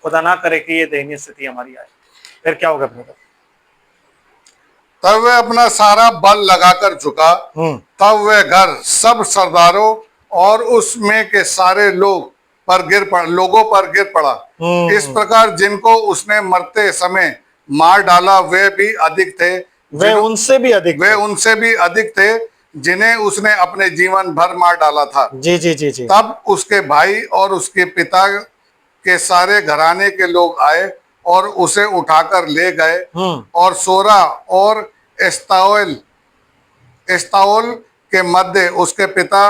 खुदा ना करे कि ये दयनीय स्थिति हमारी आए। फिर क्या होगा ब्रदर? तब वह अपना सारा बल लगाकर झुका। तब वह घर सब सरदारों और उसमें के सारे लोगों पर गिर पड़ा। इस प्रकार जिनको उसने मरते समय मार डाला वे भी अधिक थे, वे उनसे भी अधिक जिन्हें उसने अपने जीवन भर मार डाला था। जी जी जी जी। तब उसके भाई और उसके पिता के सारे घराने के लोग आए और उसे उठाकर ले गए और सोरा और एस्ताओल एस्ताओल के मध्य उसके पिता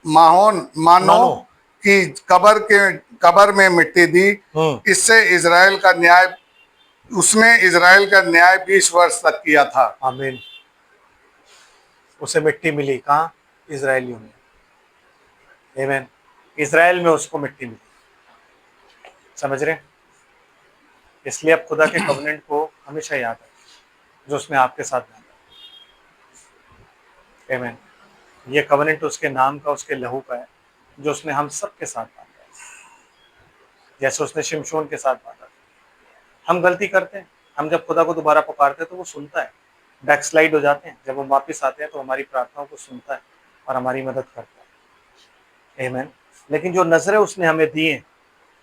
मानो मानो। की कब्र में मिट्टी दी। इससे इजराइल का न्याय उसने इजराइल का न्याय 20 वर्ष तक किया था। आमीन। उसे मिट्टी मिली कहाँ? इजरायलियों में। आमीन। इजराइल में उसको मिट्टी मिली। समझ रहे? इसलिए अब खुदा के कवनेंट को हमेशा याद रखें जो उसने आपके साथ बांधा। आमीन। ये कवनेंट उसके नाम का, उसके लहू का है जो उसने हम सब के साथ बांधा है, जैसे उसने शिमशोन के साथ बांधा था। हम गलती करते हैं, हम जब खुदा को दोबारा पुकारते हैं तो वो सुनता है। बैकस्लाइड हो जाते हैं, जब हम वापस आते हैं तो हमारी प्रार्थनाओं को सुनता है और हमारी मदद करता है। आमीन। लेकिन जो नजरें उसने हमें दी हैं,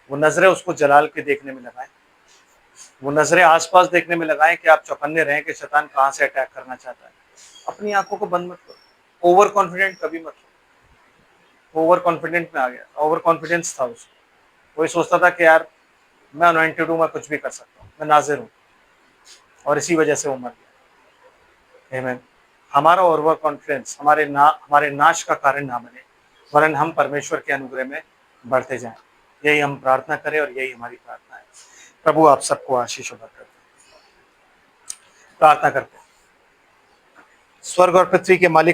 वो नजरें उसको जलाल के देखने में लगाएं, वो नजरें आसपास देखने में लगाएं कि आप चौकन्ने रहें कि शैतान कहाँ से अटैक करना चाहता है। अपनी आंखों को बंद मत करो। ओवर कॉन्फिडेंट कभी मत हो। ओवर कॉन्फिडेंट में आ गया, ओवर कॉन्फिडेंस था उसको। वही सोचता था कि यार मैं अनॉइंटेड हूँ, मैं कुछ भी कर सकता हूँ, मैं नाजिर हूँ, और इसी वजह से वो मर गया। आमीन। हमारा ओवर कॉन्फिडेंस हमारे नाश का कारण ना बने, वरन हम परमेश्वर के अनुग्रह में बढ़ते जाएं। यही हम प्रार्थना करें और यही हमारी प्रार्थना है। प्रभु आप सबको आशीष और बरकत दे। प्रार्थना करते हैं। स्वर्ग और पृथ्वी के मालिक